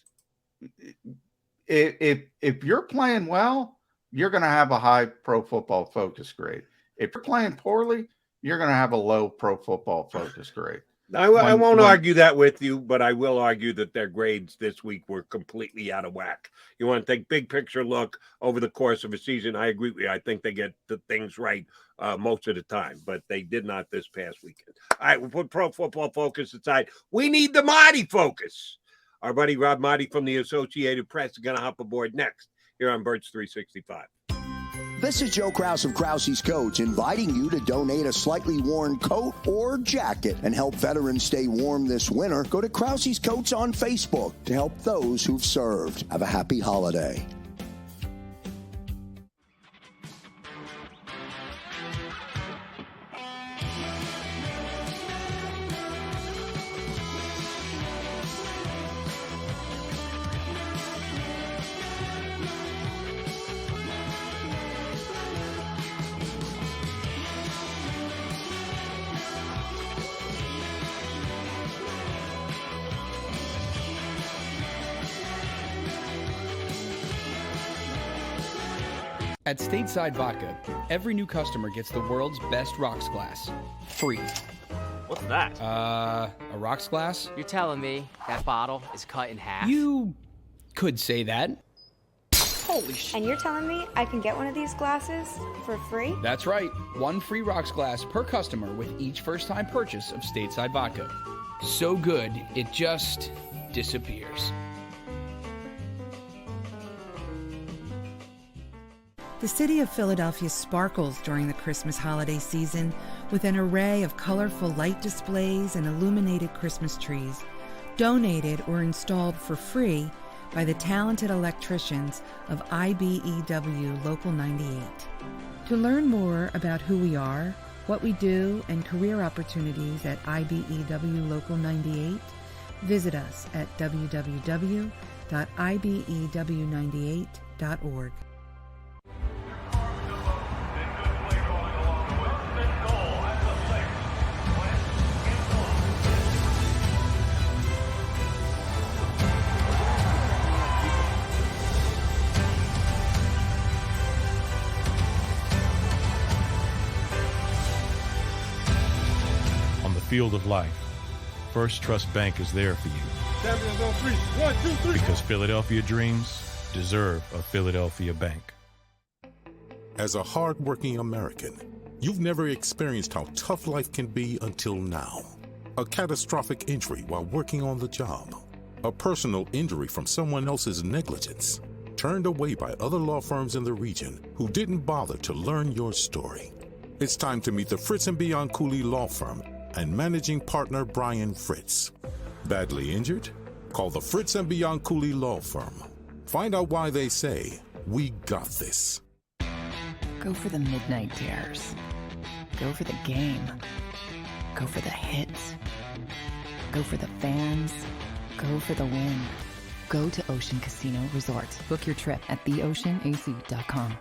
if you're playing well, you're going to have a high Pro Football Focus grade. If you're playing poorly, you're going to have a low Pro Football Focus grade. I won't argue that with you, but I will argue that their grades this week were completely out of whack. You want to take big picture look over the course of a season. I agree with you. I think they get the things right most of the time, but they did not this past weekend. All right, we'll put Pro Football Focus aside. We need the Maaddi focus. Our buddy Rob Maaddi from the Associated Press is going to hop aboard next here on Birds 365. This is Joe Krause of Krause's Coats, inviting you to donate a slightly worn coat or jacket and help veterans stay warm this winter. Go to Krause's Coats on Facebook to help those who've served. Have a happy holiday. At Stateside Vodka, every new customer gets the world's best rocks glass. Free. What's that? A rocks glass? You're telling me that bottle is cut in half? You could say that. Holy shit. And you're telling me I can get one of these glasses for free? That's right. One free rocks glass per customer with each first-time purchase of Stateside Vodka. So good, it just disappears. The city of Philadelphia sparkles during the Christmas holiday season with an array of colorful light displays and illuminated Christmas trees, donated or installed for free by the talented electricians of IBEW Local 98. To learn more about who we are, what we do, and career opportunities at IBEW Local 98, visit us at www.ibew98.org. Field of life, First Trust Bank is there for you. Champions on three. 1, 2, 3. Because Philadelphia dreams deserve a Philadelphia bank. As a hardworking American, you've never experienced how tough life can be until now. A catastrophic injury while working on the job. A personal injury from someone else's negligence. Turned away by other law firms in the region who didn't bother to learn your story. It's time to meet the Fritz & Bianculli Law Firm and managing partner Brian Fritz. Badly injured? Call the Fritz & Bianculli Law Firm. Find out why they say, we got this. Go for the midnight dares. Go for the game. Go for the hits. Go for the fans. Go for the win. Go to Ocean Casino Resort. Book your trip at theoceanac.com.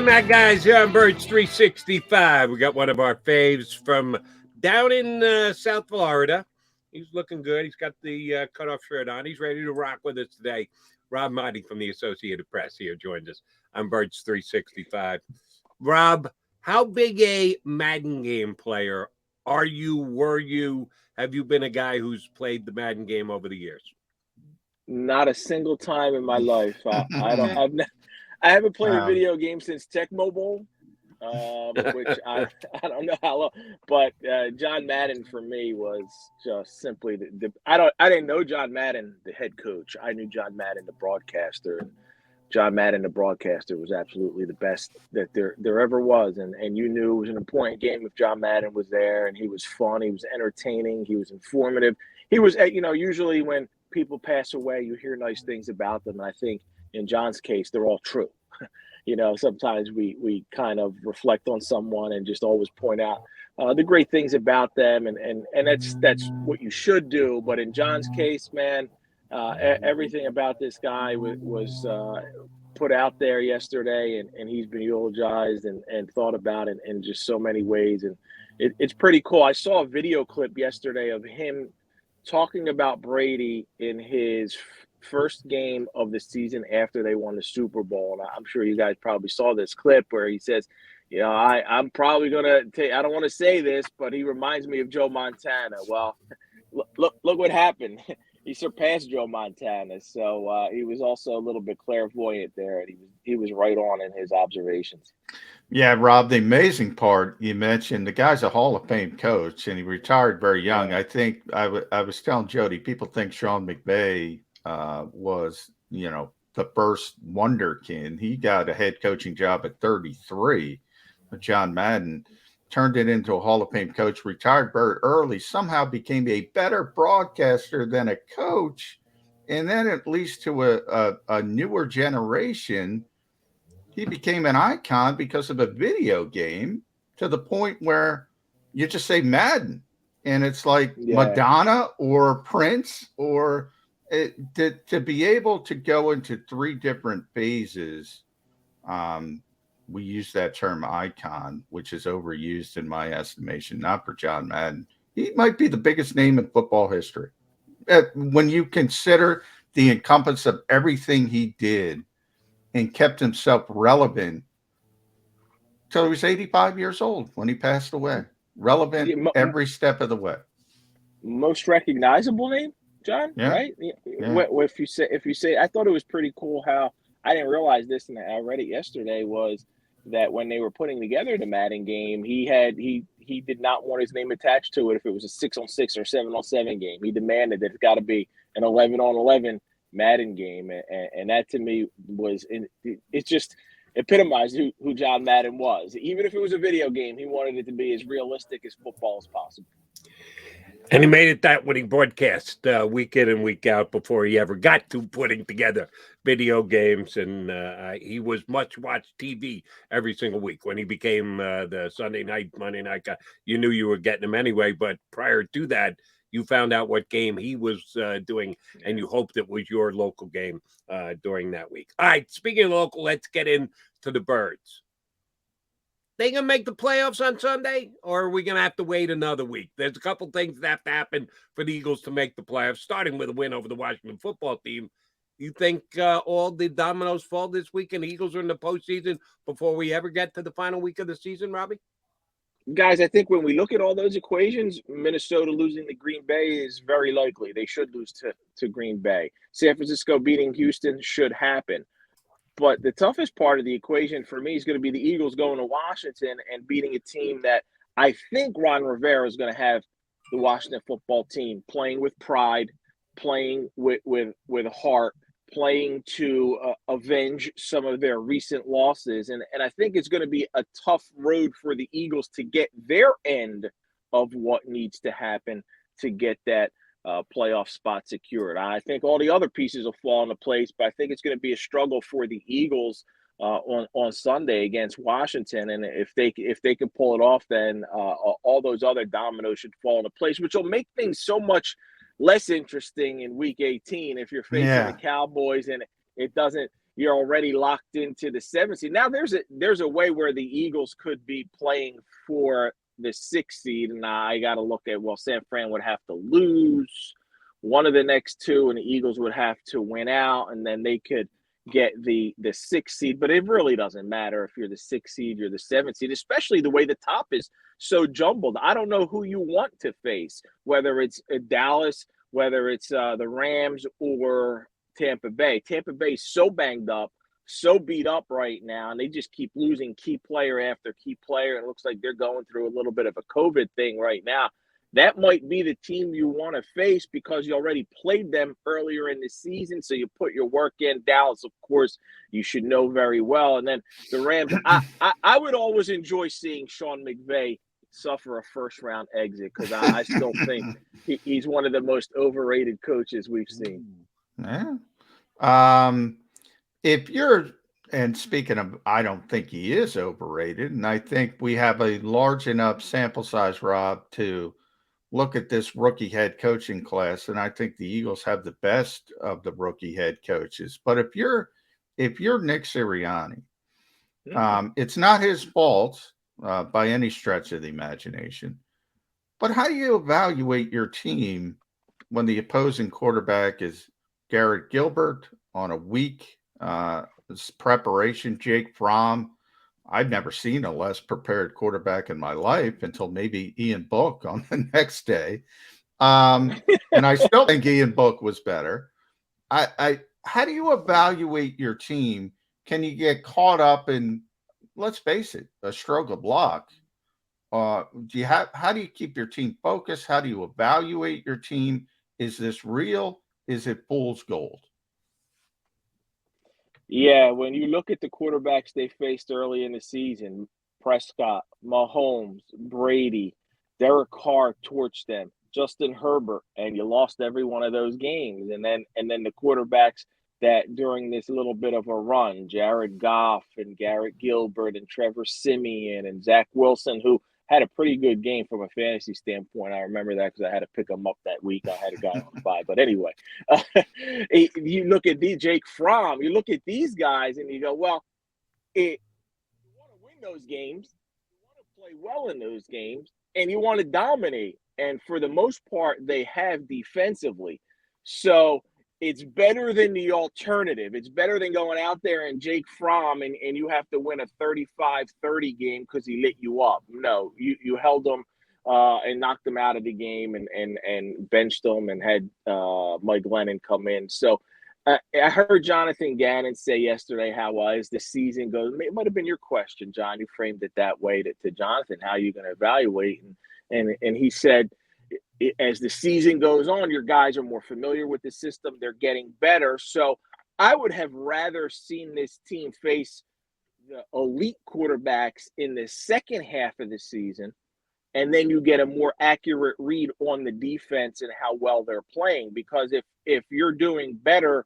Mac guys here on Birds 365. We got one of our faves from down in South Florida. He's looking good. He's got the cutoff shirt on. He's ready to rock with us today. Rob Maaddi from the Associated Press here joined us on Birds 365. Rob, how big a Madden game player are you? Were you? Have you been a guy who's played the Madden game over the years? Not a single time in my life. I haven't played a video game since Tecmo Bowl. which I don't know how long. But John Madden for me was just simply I didn't know John Madden, the head coach. I knew John Madden, the broadcaster. And John Madden, the broadcaster, was absolutely the best that there ever was. And you knew it was an important game if John Madden was there, and he was fun, he was entertaining, he was informative. He was, usually when people pass away, you hear nice things about them. And I think in John's case, they're all true. Sometimes we kind of reflect on someone and just always point out the great things about them. And that's what you should do. But in John's case, man, everything about this guy was put out there yesterday, and he's been eulogized and thought about in just so many ways. And it's pretty cool. I saw a video clip yesterday of him talking about Brady in his first game of the season after they won the Super Bowl. And I'm sure you guys probably saw this clip where he says, I'm probably going to take, I don't want to say this, but he reminds me of Joe Montana. Well, look what happened. He surpassed Joe Montana. So he was also a little bit clairvoyant there. And he was right on in his observations. Yeah, Rob, the amazing part you mentioned, the guy's a Hall of Fame coach, and he retired very young. I think I was telling Jody, people think Sean McVay was, the first wonderkind. He got a head coaching job at 33. But John Madden turned it into a Hall of Fame coach, retired very early, somehow became a better broadcaster than a coach. And then at least to a newer generation, he became an icon because of a video game, to the point where you just say Madden and it's like Madonna or Prince, or to be able to go into three different phases. We use that term icon, which is overused in my estimation, not for John Madden. He might be the biggest name in football history. When you consider the encompass of everything he did and kept himself relevant till he was 85 years old when he passed away. Relevant every step of the way. Most recognizable name, John, right? Yeah. If you say, I thought it was pretty cool how I didn't realize this, and I read it yesterday, was that when they were putting together the Madden game, he did not want his name attached to it if it was a 6-on-6 or 7-on-7 game. He demanded that it's got to be an 11-on-11 Madden game, and that to me it just epitomized who John Madden was. Even if it was a video game, he wanted it to be as realistic as football as possible. And he made it that when he broadcast week in and week out before he ever got to putting together video games. And he was much watched TV every single week. When he became the Sunday night, Monday night guy, you knew you were getting him anyway. But prior to that, you found out what game he was doing, and you hoped it was your local game during that week. All right, speaking of local, let's get into the Birds. They going to make the playoffs on Sunday, or are we going to have to wait another week? There's a couple things that have to happen for the Eagles to make the playoffs, starting with a win over the Washington football team. You think all the dominoes fall this week and the Eagles are in the postseason before we ever get to the final week of the season, Robbie? Guys, I think when we look at all those equations, Minnesota losing to Green Bay is very likely. They should lose to Green Bay. San Francisco beating Houston should happen. But the toughest part of the equation for me is going to be the Eagles going to Washington and beating a team that I think Ron Rivera is going to have the Washington football team playing with pride, playing with heart, playing to avenge some of their recent losses. And I think it's going to be a tough road for the Eagles to get their end of what needs to happen to get that playoff spot secured. I think all the other pieces will fall into place, but I think it's going to be a struggle for the Eagles on Sunday against Washington. And if they can pull it off, then all those other dominoes should fall into place, which will make things so much less interesting in Week 18 if you're facing the Cowboys and it doesn't. You're already locked into the 7th seed. Now there's a way where the Eagles could be playing for the 6th seed, and I got to look at, San Fran would have to lose one of the next two, and the Eagles would have to win out, and then they could get the 6th seed. But it really doesn't matter if you're the 6th seed, you're the 7th seed, especially the way the top is so jumbled. I don't know who you want to face, whether it's Dallas, whether it's the Rams or Tampa Bay. Tampa Bay is so banged up. so beat up right now, and they just keep losing key player after key player. And it looks like they're going through a little bit of a COVID thing right now. That might be the team you want to face because you already played them earlier in the season. So you put your work in. Dallas, of course, you should know very well. And then the Rams, I would always enjoy seeing Sean McVay suffer a first-round exit because I still think he's one of the most overrated coaches we've seen. Yeah. If you're, and speaking of, I don't think he is overrated, and I think we have a large enough sample size, Rob, to look at this rookie head coaching class, and I think the Eagles have the best of the rookie head coaches. But if you're Nick Sirianni, it's not his fault by any stretch of the imagination. But how do you evaluate your team when the opposing quarterback is Garrett Gilbert on a week preparation? Jake Fromm, I've never seen a less prepared quarterback in my life until maybe Ian Book on the next day. And I still think Ian Book was better. How do you evaluate your team? Can you get caught up in, let's face it, a stroke of luck? How do you keep your team focused? How do you evaluate your team? Is this real? Is it fool's gold? Yeah, when you look at the quarterbacks they faced early in the season, Prescott, Mahomes, Brady, Derek Carr torched them, Justin Herbert, and you lost every one of those games. And then the quarterbacks that during this little bit of a run, Jared Goff and Garrett Gilbert and Trevor Siemian and Zach Wilson, who had a pretty good game from a fantasy standpoint. I remember that because I had to pick him up that week. I had a guy on the bye. But anyway, you look at Jake Fromm, you look at these guys and you go, well, you want to win those games, you want to play well in those games, and you want to dominate. And for the most part, they have defensively. So it's better than the alternative. It's better than going out there and Jake Fromm and you have to win a 35-30 game because he lit you up. No, you held them and knocked them out of the game and benched them and had Mike Lennon come in. So I heard Jonathan Gannon say yesterday how as the season goes, it might have been your question, John. You framed it that way to Jonathan, how are you going to evaluate? And he said, as the season goes on, your guys are more familiar with the system. They're getting better. So I would have rather seen this team face the elite quarterbacks in the second half of the season, and then you get a more accurate read on the defense and how well they're playing. Because if you're doing better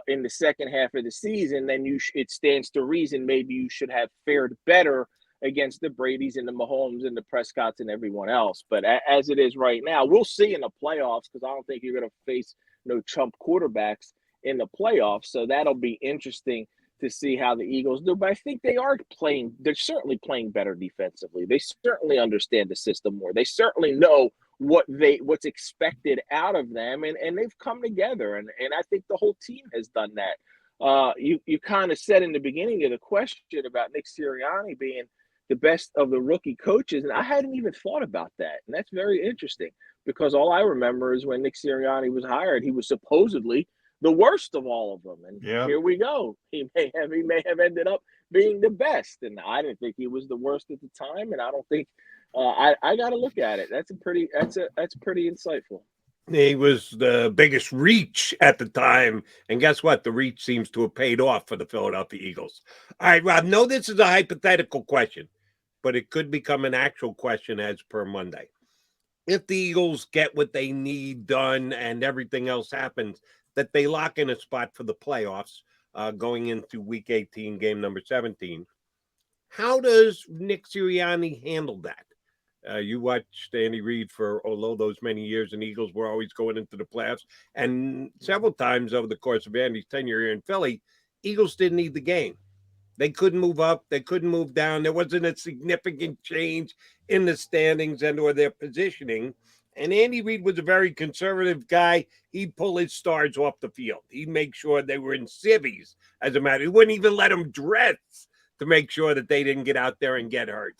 in the second half of the season, then it stands to reason maybe you should have fared better against the Bradys and the Mahomes and the Prescotts and everyone else. But as it is right now, we'll see in the playoffs because I don't think you're going to face no chump quarterbacks in the playoffs. So that'll be interesting to see how the Eagles do. But I think they're certainly playing better defensively. They certainly understand the system more. They certainly know what's expected out of them, and they've come together. And I think the whole team has done that. You kind of said in the beginning of the question about Nick Sirianni being the best of the rookie coaches, and I hadn't even thought about that. And that's very interesting because all I remember is when Nick Sirianni was hired, he was supposedly the worst of all of them. And Here we go. He may have ended up being the best. And I didn't think he was the worst at the time. And I don't think I got to look at it. That's pretty insightful. He was the biggest reach at the time. And guess what? The reach seems to have paid off for the Philadelphia Eagles. All right, Rob, no, this is a hypothetical question, but it could become an actual question as per Monday. If the Eagles get what they need done and everything else happens, that they lock in a spot for the playoffs going into Week 18, game number 17, how does Nick Sirianni handle that? You watched Andy Reid for those many years, and Eagles were always going into the playoffs. And several times over the course of Andy's tenure here in Philly, Eagles didn't need the game. They couldn't move up. They couldn't move down. There wasn't a significant change in the standings and or their positioning. And Andy Reid was a very conservative guy. He'd pull his stars off the field. He'd make sure they were in civvies. As a matter, he wouldn't even let them dress to make sure that they didn't get out there and get hurt.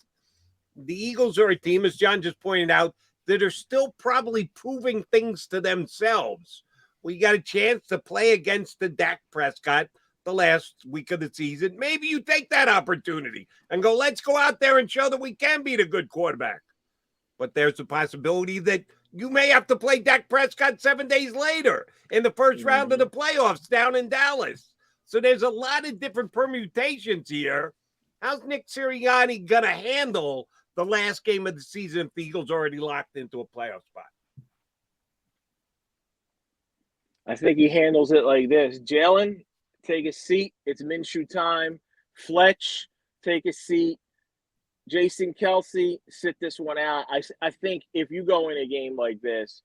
The Eagles are a team, as John just pointed out, that are still probably proving things to themselves. We got a chance to play against the Dak Prescott, the last week of the season, maybe you take that opportunity and go, let's go out there and show that we can beat a good quarterback. But there's a possibility that you may have to play Dak Prescott 7 days later in the first round of the playoffs down in Dallas. So there's a lot of different permutations here. How's Nick Sirianni going to handle the last game of the season if the Eagles already locked into a playoff spot? I think he handles it like this. Jalen, take a seat. It's Minshew time. Fletch, take a seat. Jason Kelsey, sit this one out. I think if you go in a game like this,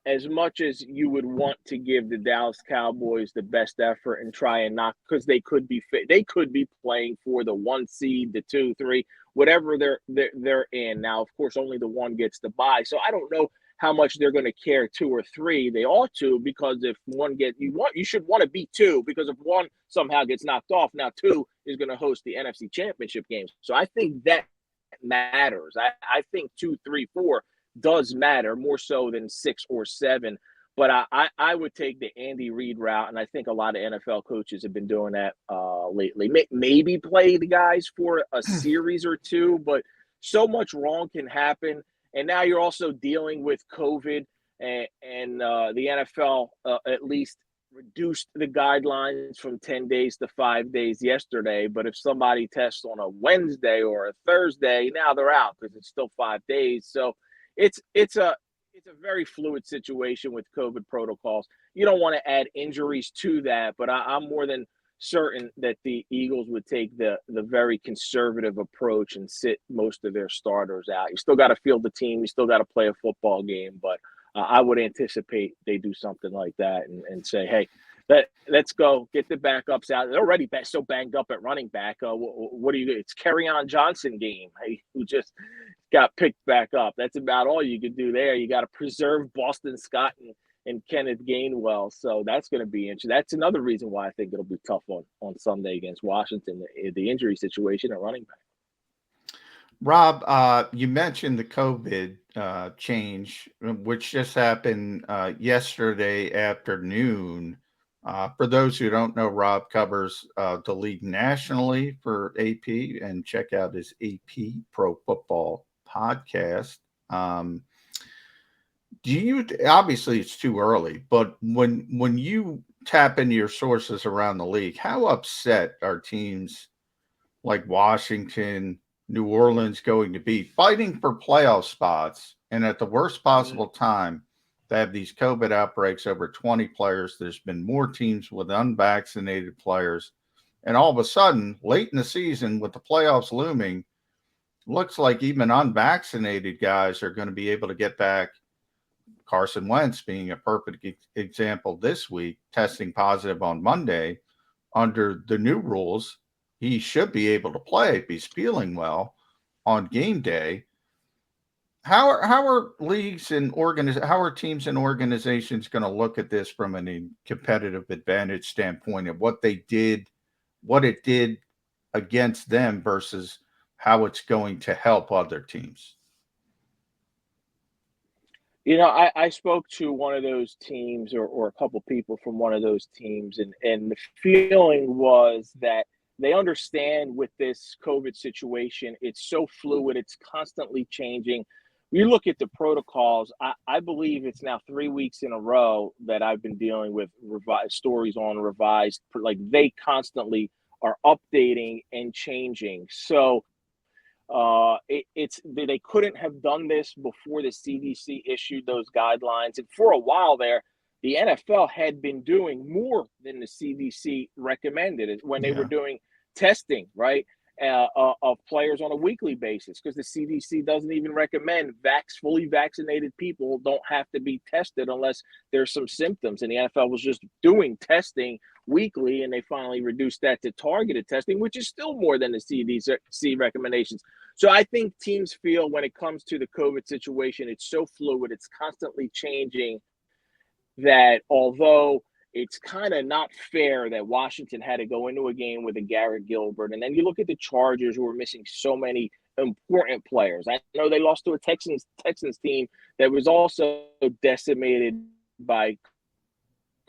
as much as you would want to give the Dallas Cowboys the best effort and try and knock, because they could be playing for the 1 seed, the 2, 3, whatever they're in. Now, of course, only the 1 gets the bye. So I don't know how much they're going to care 2 or 3. They ought to, because if 1 you should want to beat 2, because if 1 somehow gets knocked off, now 2 is going to host the NFC Championship games. So I think that matters. I think 2, 3, 4 does matter more so than 6 or 7. But I would take the Andy Reid route, and I think a lot of NFL coaches have been doing that lately. Maybe play the guys for a series or 2, but so much wrong can happen. And now you're also dealing with COVID, and the NFL at least reduced the guidelines from 10 days to 5 days yesterday. But if somebody tests on a Wednesday or a Thursday, now they're out because it's still 5 days. So it's a very fluid situation with COVID protocols. You don't want to add injuries to that, but I'm more than certain that the Eagles would take the very conservative approach and sit most of their starters out. You still got to field the team. You still got to play a football game, but I would anticipate they do something like that and say, hey, let's go get the backups out. They're already so banged up at running back. What do you do? It's Kerryon Johnson game, who just got picked back up. That's about all you could do there. You got to preserve Boston Scott and Kenneth Gainwell. So that's going to be interesting. That's another reason why I think it'll be tough on Sunday against Washington, the injury situation at running back. Rob, you mentioned the COVID change, which just happened yesterday afternoon. For those who don't know, Rob covers the league nationally for AP, and check out his AP Pro Football podcast. Obviously it's too early, but when you tap into your sources around the league, how upset are teams like Washington, New Orleans going to be fighting for playoff spots, and at the worst possible time they have these COVID outbreaks, over 20 players? There's been more teams with unvaccinated players, and all of a sudden late in the season with the playoffs looming, looks like even unvaccinated guys are going to be able to get back. Carson Wentz being a perfect example this week, testing positive on Monday. Under the new rules, he should be able to play if he's feeling well on game day. How are leagues and how are teams and organizations going to look at this from a competitive advantage standpoint of what it did against them versus how it's going to help other teams? You know, I spoke to one of those teams or a couple people from one of those teams, and the feeling was that they understand with this COVID situation, it's so fluid, it's constantly changing. You look at the protocols, I believe it's now 3 weeks in a row that I've been dealing with stories on revised, like they constantly are updating and changing. So they couldn't have done this before the CDC issued those guidelines. And for a while there, the NFL had been doing more than the CDC recommended when they were doing testing, right, of players on a weekly basis, because the CDC doesn't even recommend fully vaccinated people don't have to be tested unless there's some symptoms. And the NFL was just doing testing weekly, and they finally reduced that to targeted testing, which is still more than the CDC recommendations. So I think teams feel when it comes to the COVID situation, it's so fluid, it's constantly changing, that although it's kind of not fair that Washington had to go into a game with a Garrett Gilbert, and then you look at the Chargers, who are missing so many important players. I know they lost to a Texans team that was also decimated by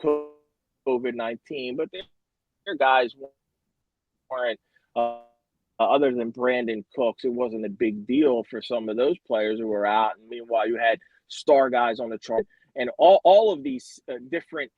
COVID-19, but guys weren't, other than Brandon Cooks, it wasn't a big deal for some of those players who were out. And meanwhile, you had star guys on the chart, and all of these different,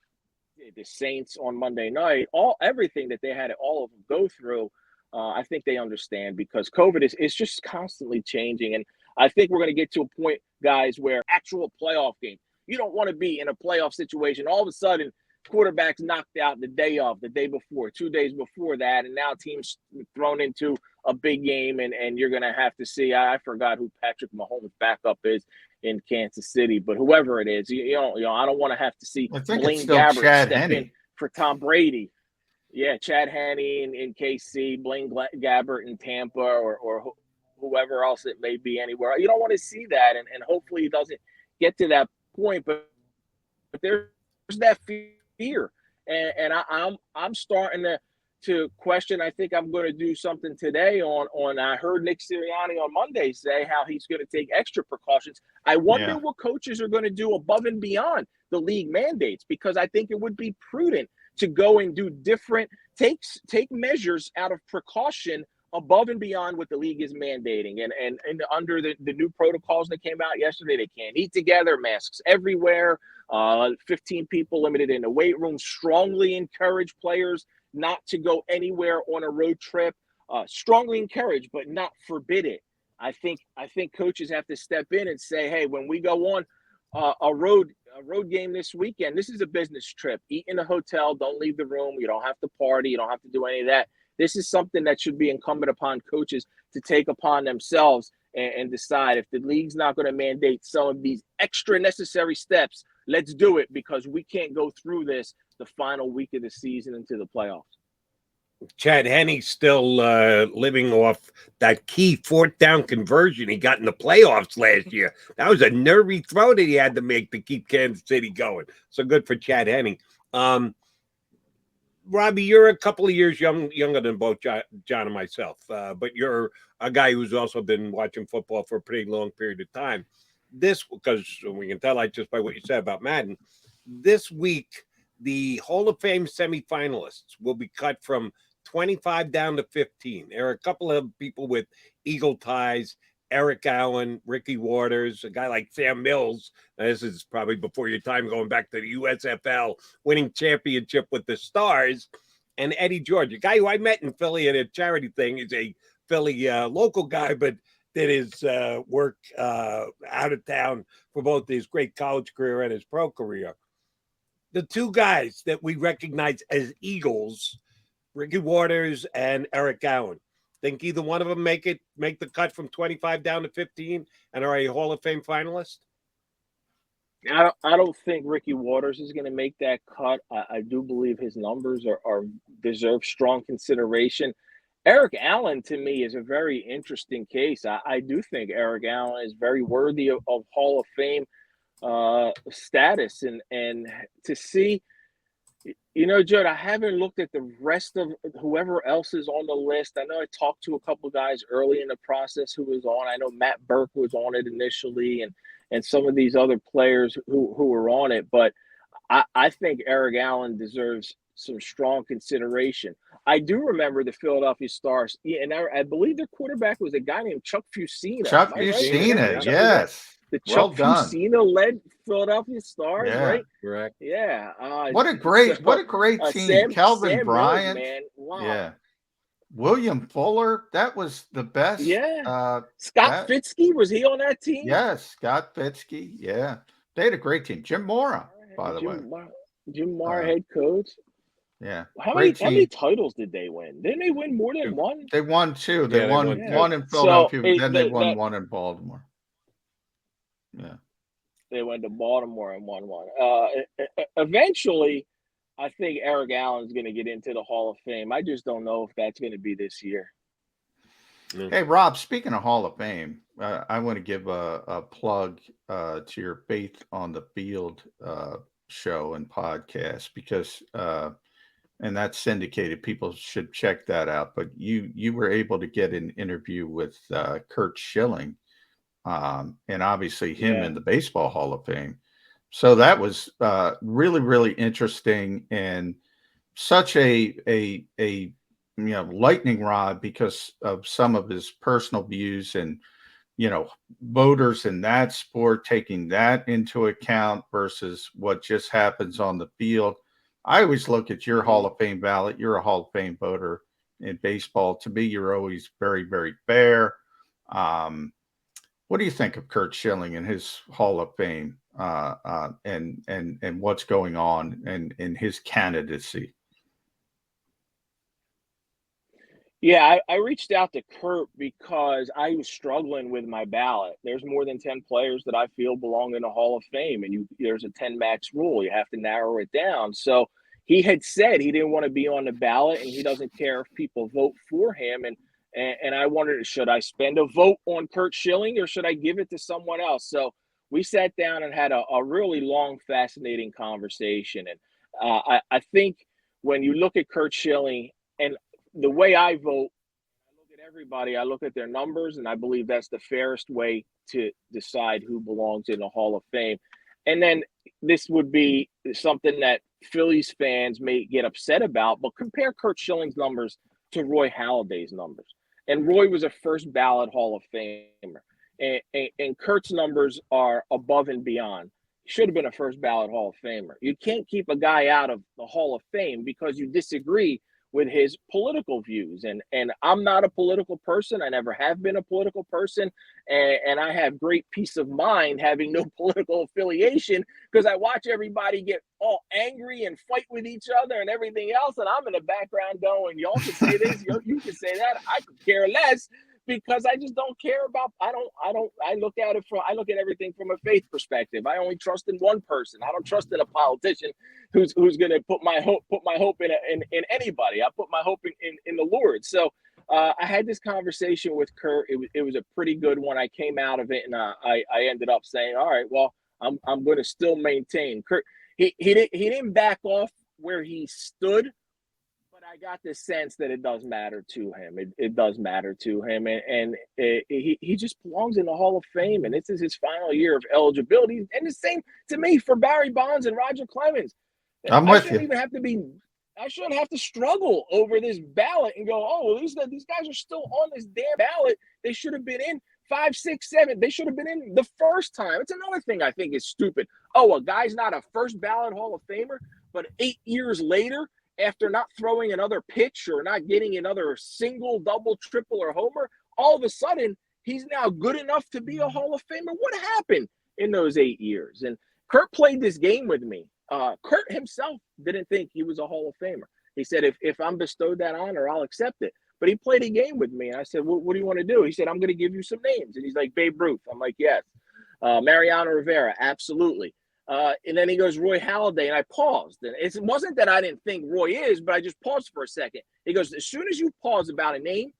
the Saints on Monday night, everything that they had all of them go through. I think they understand, because COVID is just constantly changing. And I think we're going to get to a point, guys, where actual playoff game, you don't want to be in a playoff situation. All of a sudden, quarterbacks knocked out the day of, the day before, 2 days before that, and now teams thrown into a big game, and you're going to have to see. I forgot who Patrick Mahomes' backup is in Kansas City, but whoever it is, I don't want to have to see Blaine Gabbert step in for Tom Brady. Yeah, Chad Henne in KC, Blaine Gabbert in Tampa, or whoever else it may be anywhere. You don't want to see that, and hopefully it doesn't get to that point. But there's that fear, and I'm starting to question. I think I'm going to do something today on. I heard Nick Sirianni on Monday say how he's going to take extra precautions. I wonder what coaches are going to do above and beyond the league mandates, because I think it would be prudent to go and do different, take measures out of precaution above and beyond what the league is mandating. And under the new protocols that came out yesterday, they can't eat together, masks everywhere, 15 people limited in the weight room, strongly encourage players not to go anywhere on a road trip, strongly encourage, but not forbid it. I think coaches have to step in and say, hey, when we go on a road game this weekend, this is a business trip. Eat in a hotel. Don't leave the room. You don't have to party. You don't have to do any of that. This is something that should be incumbent upon coaches to take upon themselves and decide, if the league's not going to mandate some of these extra necessary steps, let's do it, because we can't go through this the final week of the season into the playoffs. Chad Henne's still living off that key fourth down conversion he got in the playoffs last year. That was a nervy throw that he had to make to keep Kansas City going. So good for Chad Henne. Robbie, you're a couple of years younger than both John and myself, but you're a guy who's also been watching football for a pretty long period of time. Because we can tell just by what you said about Madden, this week, the Hall of Fame semifinalists will be cut from 25 down to 15. There are a couple of people with Eagle ties: Eric Allen, Ricky Waters, a guy like Sam Mills. Now, this is probably before your time, going back to the USFL, winning championship with the Stars, and Eddie George, a guy who I met in Philly at a charity thing. He's a Philly local guy, but did his work out of town for both his great college career and his pro career. The two guys that we recognize as Eagles, Ricky Waters and Eric Allen, think either one of them make the cut from 25 down to 15 and are a Hall of Fame finalist? I don't think Ricky Waters is going to make that cut. I do believe his numbers are deserve strong consideration. Eric Allen, to me, is a very interesting case. I do think Eric Allen is very worthy of Hall of Fame status, and to see, Judd, I haven't looked at the rest of whoever else is on the list. I know I talked to a couple guys early in the process who was on. I know Matt Burke was on it initially, and some of these other players who were on it, but I think Eric Allen deserves some strong consideration. I do remember the Philadelphia Stars, and I believe their quarterback was a guy named Chuck Fusina. Chuck Fusina, yes. The Chuck Fusina led Philadelphia Stars, right? Correct. Yeah. What a great team. Calvin Bryant. Man. Wow. Yeah. William Fuller. That was the best. Yeah. Scott Fitzke, was he on that team? Yes, Scott Fitzke. Yeah. They had a great team. Jim Mora, by the way. Jim Mora, head coach. Yeah. How many titles did they win? Didn't they win more than one? They won two. They won one in Philadelphia, then they won one in Baltimore. Yeah. They went to Baltimore and won one. Eventually, I think Eric Allen's going to get into the Hall of Fame. I just don't know if that's going to be this year. Hey, Rob, speaking of Hall of Fame, I want to give a plug to your Faith on the Field show and podcast, because and that's syndicated. People should check that out. But you were able to get an interview with Curt Schilling, and obviously him in the Baseball Hall of Fame. So that was really, really interesting. And such a lightning rod because of some of his personal views and voters in that sport taking that into account versus what just happens on the field. I always look at your Hall of Fame ballot. You're a Hall of Fame voter in baseball. To me, you're always very, very fair. What do you think of Curt Schilling and his Hall of Fame and what's going on in his candidacy? Yeah, I reached out to Curt because I was struggling with my ballot. There's more than 10 players that I feel belong in the Hall of Fame, and there's a 10 max rule. You have to narrow it down. So he had said he didn't want to be on the ballot, and he doesn't care if people vote for him. And I wondered, should I spend a vote on Curt Schilling or should I give it to someone else? So we sat down and had a really long, fascinating conversation. And I think when you look at Curt Schilling, and the way I vote, I look at everybody, I look at their numbers, and I believe that's the fairest way to decide who belongs in the Hall of Fame. And then this would be something that Phillies fans may get upset about, but compare Curt Schilling's numbers to Roy Halladay's numbers. And Roy was a first ballot Hall of Famer. And Curt's numbers are above and beyond. He should have been a first ballot Hall of Famer. You can't keep a guy out of the Hall of Fame because you disagree with his political views. And I'm not a political person. I never have been a political person. And I have great peace of mind having no political affiliation because I watch everybody get all angry and fight with each other and everything else. And I'm in the background going, y'all can say this, you can say that. I could care less because I just don't care about, I look at everything from a faith perspective. I only trust in one person. I don't trust in a politician who's going to put my hope in anybody. I put my hope in the Lord. So I had this conversation with Curt. It was a pretty good one. I came out of it and I ended up saying, all right, well, I'm going to still maintain Curt. He didn't back off where he stood. I got the sense that it does matter to him. It does matter to him. And he just belongs in the Hall of Fame. And this is his final year of eligibility. And the same to me for Barry Bonds and Roger Clemens. I'm with you. I shouldn't have to struggle over this ballot and go, oh, well, these guys are still on this damn ballot. They should have been in 5, 6, 7. They should have been in the first time. It's another thing I think is stupid. Oh, a guy's not a first ballot Hall of Famer, but 8 years later, after not throwing another pitch or not getting another single, double, triple, or homer, all of a sudden, he's now good enough to be a Hall of Famer. What happened in those 8 years? And Curt played this game with me. Curt himself didn't think he was a Hall of Famer. He said, if I'm bestowed that honor, I'll accept it. But he played a game with me. And I said, well, what do you want to do? He said, I'm going to give you some names. And he's like, Babe Ruth. I'm like, yes. Mariano Rivera, absolutely. And then he goes, Roy Halladay, and I paused. And it wasn't that I didn't think Roy is, but I just paused for a second. He goes, as soon as you pause about a name,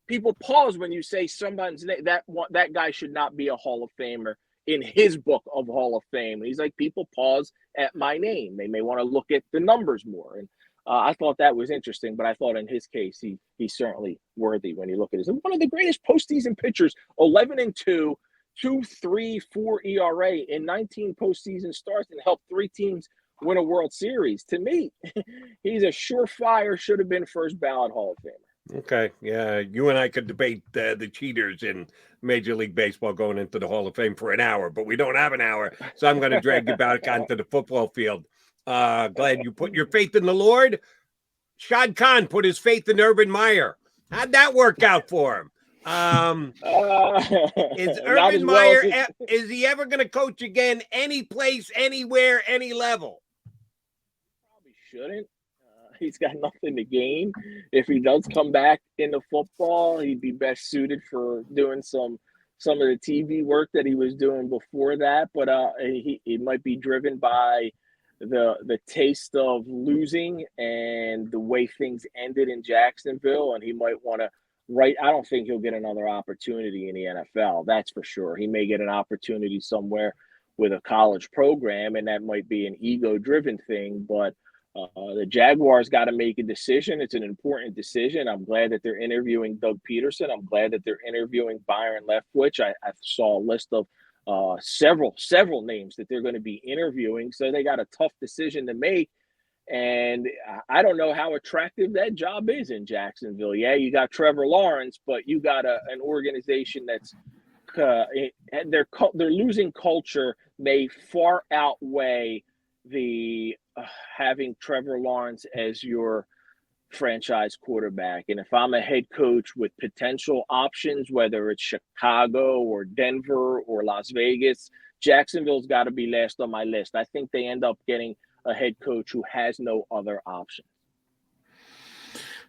people pause when you say somebody's name. That guy should not be a Hall of Famer in his book of Hall of Fame. And he's like, people pause at my name. They may want to look at the numbers more. And I thought that was interesting, but I thought in his case, he's certainly worthy when you look at it. One of the greatest postseason pitchers, 11-2. 2.34 ERA in 19 postseason starts and helped 3 teams win a World Series. To me, he's a surefire, should have been first ballot Hall of Famer. Okay. Yeah. You and I could debate the cheaters in Major League Baseball going into the Hall of Fame for an hour, but we don't have an hour. So I'm going to drag you back onto the football field. Glad you put your faith in the Lord. Shad Khan put his faith in Urban Meyer. How'd that work out for him? Is Urban Meyer, is he ever going to coach again, any place, anywhere, any level? Probably shouldn't. He's got nothing to gain. If he does come back into football, he'd be best suited for doing some of the TV work that he was doing before that. But he might be driven by the taste of losing and the way things ended in Jacksonville, and he might want to. Right, I don't think he'll get another opportunity in the NFL. That's for sure. He may get an opportunity somewhere with a college program, and that might be an ego-driven thing. But the Jaguars got to make a decision. It's an important decision. I'm glad that they're interviewing Doug Peterson. I'm glad that they're interviewing Byron Leftwich. I saw a list of several names that they're going to be interviewing. So they got a tough decision to make. And I don't know how attractive that job is in Jacksonville. Yeah, you got Trevor Lawrence, but you got an organization that's their losing culture may far outweigh the having Trevor Lawrence as your franchise quarterback. And if I'm a head coach with potential options, whether it's Chicago or Denver or Las Vegas, Jacksonville's got to be last on my list. I think they end up getting a head coach who has no other option.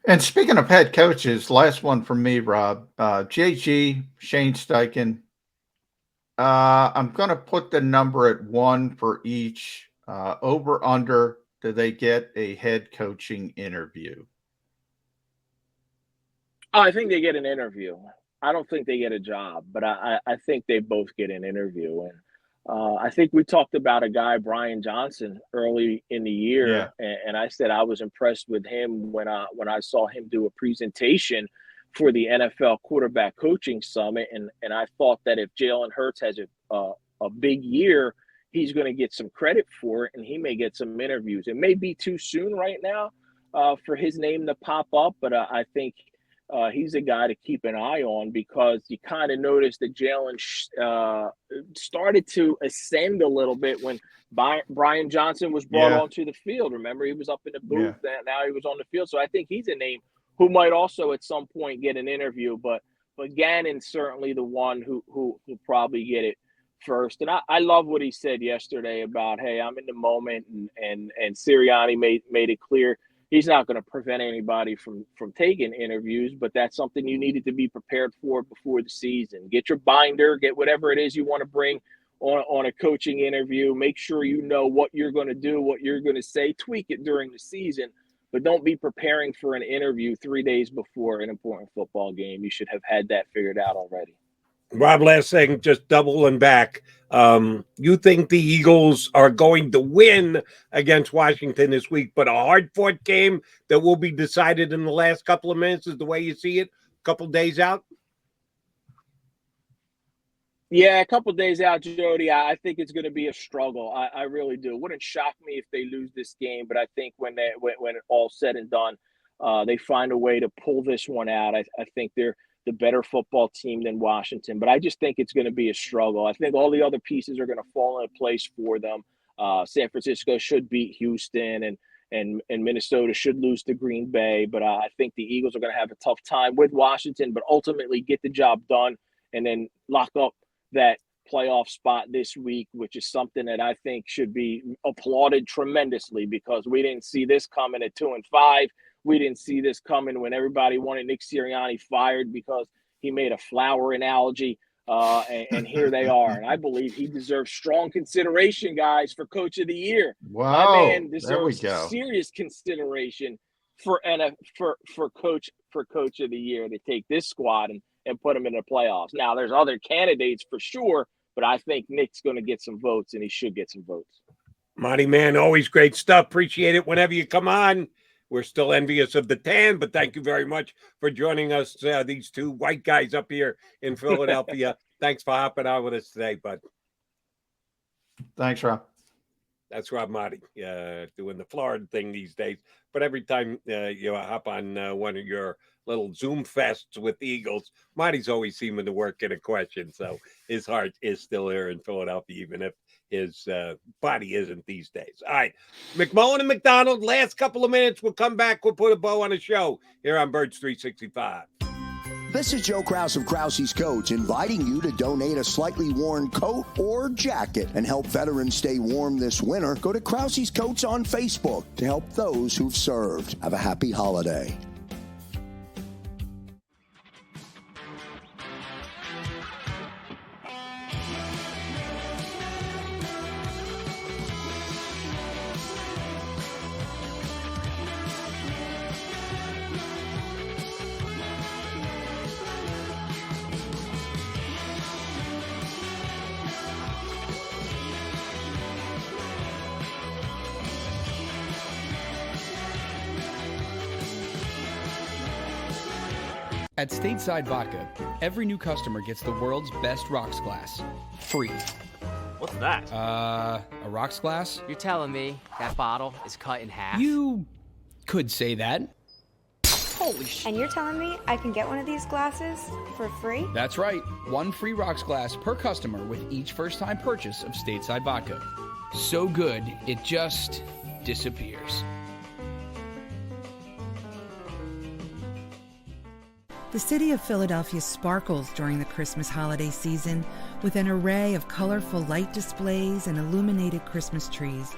And speaking of head coaches, last one from me, Rob. JG, Shane Steichen. I'm going to put the number at 1 for each. Over, under, do they get a head coaching interview? Oh, I think they get an interview. I don't think they get a job, but I think they both get an interview. And I think we talked about a guy, Brian Johnson, early in the year, and I said I was impressed with him when I saw him do a presentation for the NFL Quarterback Coaching Summit, and I thought that if Jalen Hurts has a big year, he's going to get some credit for it, and he may get some interviews. It may be too soon right now for his name to pop up, but I think he's a guy to keep an eye on, because you kind of noticed that Jalen started to ascend a little bit when Brian Johnson was brought onto the field. Remember, he was up in the booth, and now he was on the field. So I think he's a name who might also at some point get an interview. But Gannon's certainly the one who probably get it first. And I love what he said yesterday about, hey, I'm in the moment, and Sirianni made it clear he's not going to prevent anybody from taking interviews, but that's something you needed to be prepared for before the season. Get your binder, get whatever it is you want to bring on a coaching interview. Make sure you know what you're going to do, what you're going to say. Tweak it during the season, but don't be preparing for an interview 3 days before an important football game. You should have had that figured out already. Rob, last thing, just doubling back. You think the Eagles are going to win against Washington this week, but a hard-fought game that will be decided in the last couple of minutes is the way you see it, a couple days out? Yeah, a couple days out, Jody. I think it's going to be a struggle. I really do. It wouldn't shock me if they lose this game, but I think when it all's said and done, they find a way to pull this one out. I think they're the better football team than Washington, but I just think it's going to be a struggle. I think all the other pieces are going to fall into place for them. San Francisco should beat Houston, and Minnesota should lose to Green Bay, but I think the Eagles are going to have a tough time with Washington, but ultimately get the job done and then lock up that playoff spot this week, which is something that I think should be applauded tremendously, because we didn't see this coming at 2-5. We didn't see this coming when everybody wanted Nick Sirianni fired because he made a flower analogy, and here they are. And I believe he deserves strong consideration, guys, for Coach of the Year. Wow, my man deserves serious consideration for Coach of the Year to take this squad and put them in the playoffs. Now, there's other candidates for sure, but I think Nick's going to get some votes, and he should get some votes. Maaddi, man, always great stuff. Appreciate it whenever you come on. We're still envious of the tan, but thank you very much for joining us, these two white guys up here in Philadelphia. Thanks for hopping on with us today, bud. Thanks, Rob. That's Rob Maaddi, doing the Florida thing these days. But every time you hop on one of your little Zoom fests with the Eagles, Maaddi's always seeming to work in a question. So his heart is still here in Philadelphia, even if his body isn't these days. All right, McMullen and McDonald, last couple of minutes. We'll come back. We'll put a bow on the show here on Birds 365. This is Joe Krause of Krause's Coats, inviting you to donate a slightly worn coat or jacket and help veterans stay warm this winter. Go to Krause's Coats on Facebook to help those who've served. Have a happy holiday. At Stateside Vodka, every new customer gets the world's best rocks glass, free. What's that? A rocks glass? You're telling me that bottle is cut in half? You could say that. Holy shit. And you're telling me I can get one of these glasses for free? That's right. 1 free rocks glass per customer with each first-time purchase of stateside vodka. So good, it just disappears. The city of Philadelphia sparkles during the Christmas holiday season with an array of colorful light displays and illuminated Christmas trees,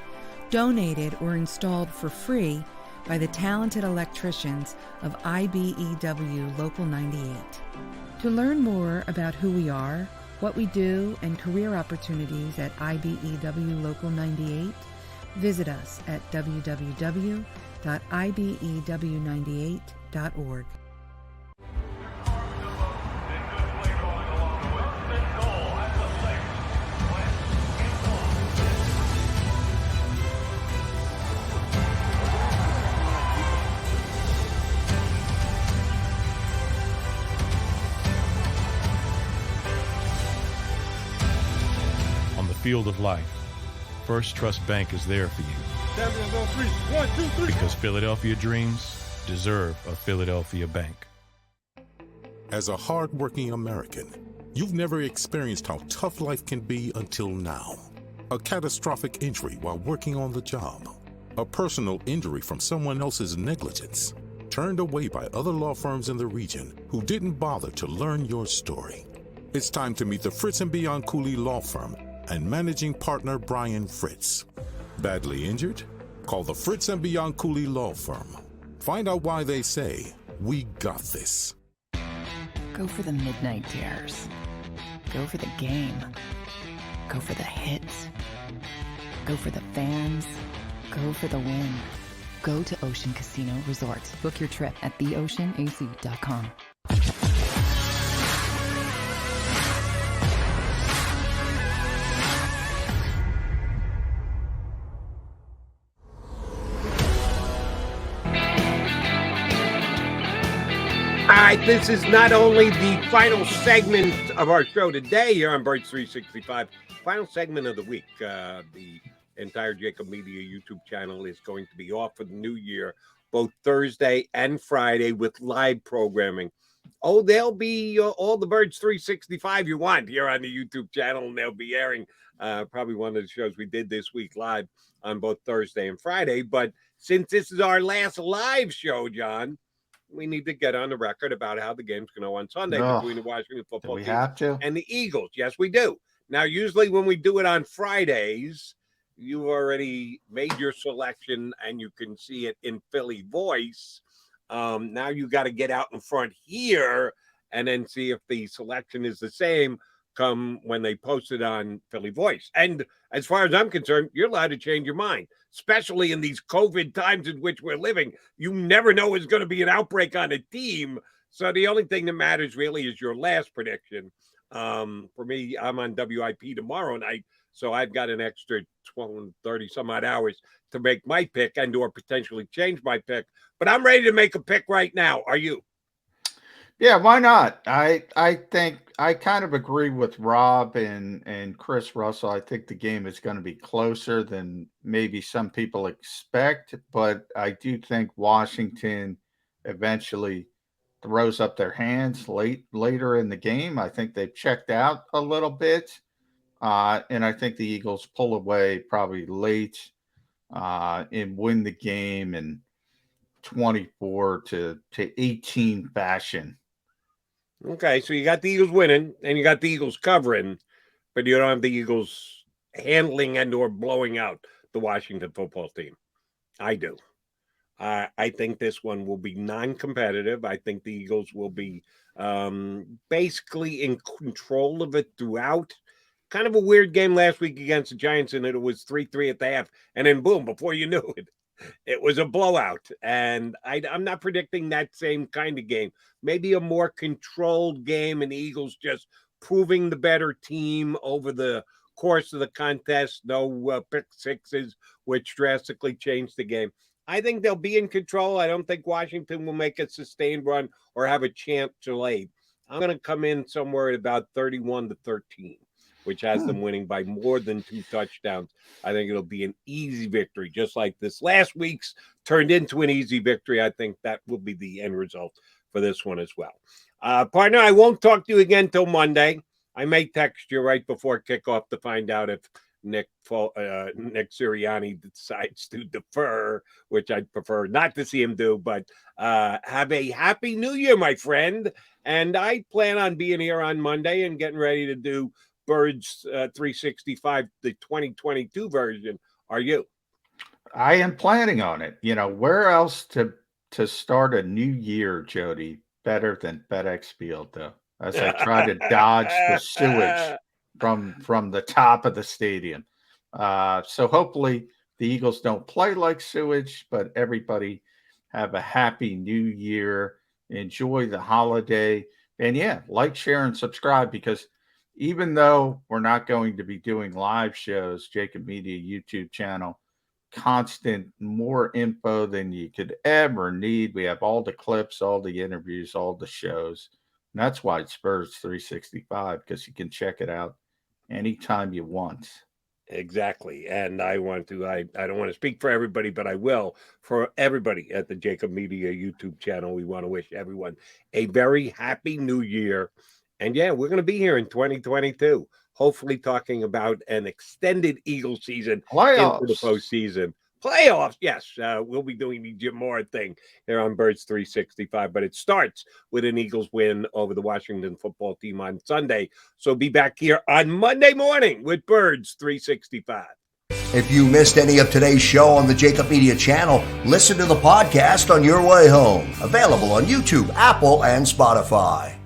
donated or installed for free by the talented electricians of IBEW Local 98. To learn more about who we are, what we do, and career opportunities at IBEW Local 98, visit us at www.ibew98.org. Field of life, First Trust Bank is there for you. Because Philadelphia dreams deserve a Philadelphia bank. As a hard-working American, you've never experienced how tough life can be until now. A catastrophic injury while working on the job. A personal injury from someone else's negligence. Turned away by other law firms in the region who didn't bother to learn your story. It's time to meet the Fritz & Bianculli Law Firm and managing partner Brian Fritz. Badly injured? Call the Fritz & Bianculli Law Firm. Find out why they say, we got this. Go for the midnight dares. Go for the game. Go for the hits. Go for the fans. Go for the win. Go to Ocean Casino Resort. Book your trip at theoceanac.com. All right, this is not only the final segment of our show today here on Birds 365, final segment of the week. The entire JAKIB Media YouTube channel is going to be off for the new year, both Thursday and Friday with live programming. Oh, there'll be all the Birds 365 you want here on the YouTube channel, and they'll be airing probably one of the shows we did this week live on both Thursday and Friday. But since this is our last live show, John, we need to get on the record about how the game's going to go on Sunday between the Washington football team and the Eagles. Yes, we do. Now, usually when we do it on Fridays, you already made your selection and you can see it in Philly voice. Now you got to get out in front here and then see if the selection is the same come when they post it on Philly voice. And as far as I'm concerned, you're allowed to change your mind, especially in these COVID times in which we're living. You never know there's going to be an outbreak on a team. So the only thing that matters really is your last prediction. For me, I'm on WIP tomorrow night, so I've got an extra 30 some odd hours to make my pick and or potentially change my pick. But I'm ready to make a pick right now. Are you? Yeah, why not? I think I kind of agree with Rob and Chris Russell. I think the game is going to be closer than maybe some people expect, but I do think Washington eventually throws up their hands later in the game. I think they've checked out a little bit, and I think the Eagles pull away probably late and win the game in 24-18 fashion. Okay, so you got the Eagles winning and you got the Eagles covering, but you don't have the Eagles handling and or blowing out the Washington football team. I do. I think this one will be non-competitive. I think the Eagles will be basically in control of it throughout. Kind of a weird game last week against the Giants, and it was 3-3 at the half, and then boom, before you knew it, it was a blowout. And I'm not predicting that same kind of game. Maybe a more controlled game, and the Eagles just proving the better team over the course of the contest. No pick sixes, which drastically changed the game. I think they'll be in control. I don't think Washington will make a sustained run or have a chance to late. I'm going to come in somewhere at about 31-13 which has them winning by more than 2 touchdowns. I think it'll be an easy victory, just like this last week's turned into an easy victory. I think that will be the end result for this one as well. Partner, I won't talk to you again till Monday. I may text you right before kickoff to find out if Nick Sirianni decides to defer, which I'd prefer not to see him do. But have a happy New Year, my friend. And I plan on being here on Monday and getting ready to do Birds 365, the 2022 version. Are you? I am planning on it. You know, where else to start a new year, Jody, better than FedEx Field, though, as I try to dodge the sewage from the top of the stadium. So hopefully the Eagles don't play like sewage, but everybody have a happy new year. Enjoy the holiday. And yeah, like, share, and subscribe, because even though we're not going to be doing live shows, JAKIB Media YouTube channel, constant, more info than you could ever need. We have all the clips, all the interviews, all the shows. And that's why it's Spurs 365, because you can check it out anytime you want. Exactly. And I don't want to speak for everybody, but I will. For everybody at the JAKIB Media YouTube channel, we want to wish everyone a very happy new year. And yeah, we're going to be here in 2022, hopefully talking about an extended Eagle season into the postseason. Playoffs, yes. We'll be doing the Jim Moore thing here on Birds 365, but it starts with an Eagles win over the Washington football team on Sunday. So be back here on Monday morning with Birds 365. If you missed any of today's show on the JAKIB Media channel, listen to the podcast on your way home. Available on YouTube, Apple, and Spotify.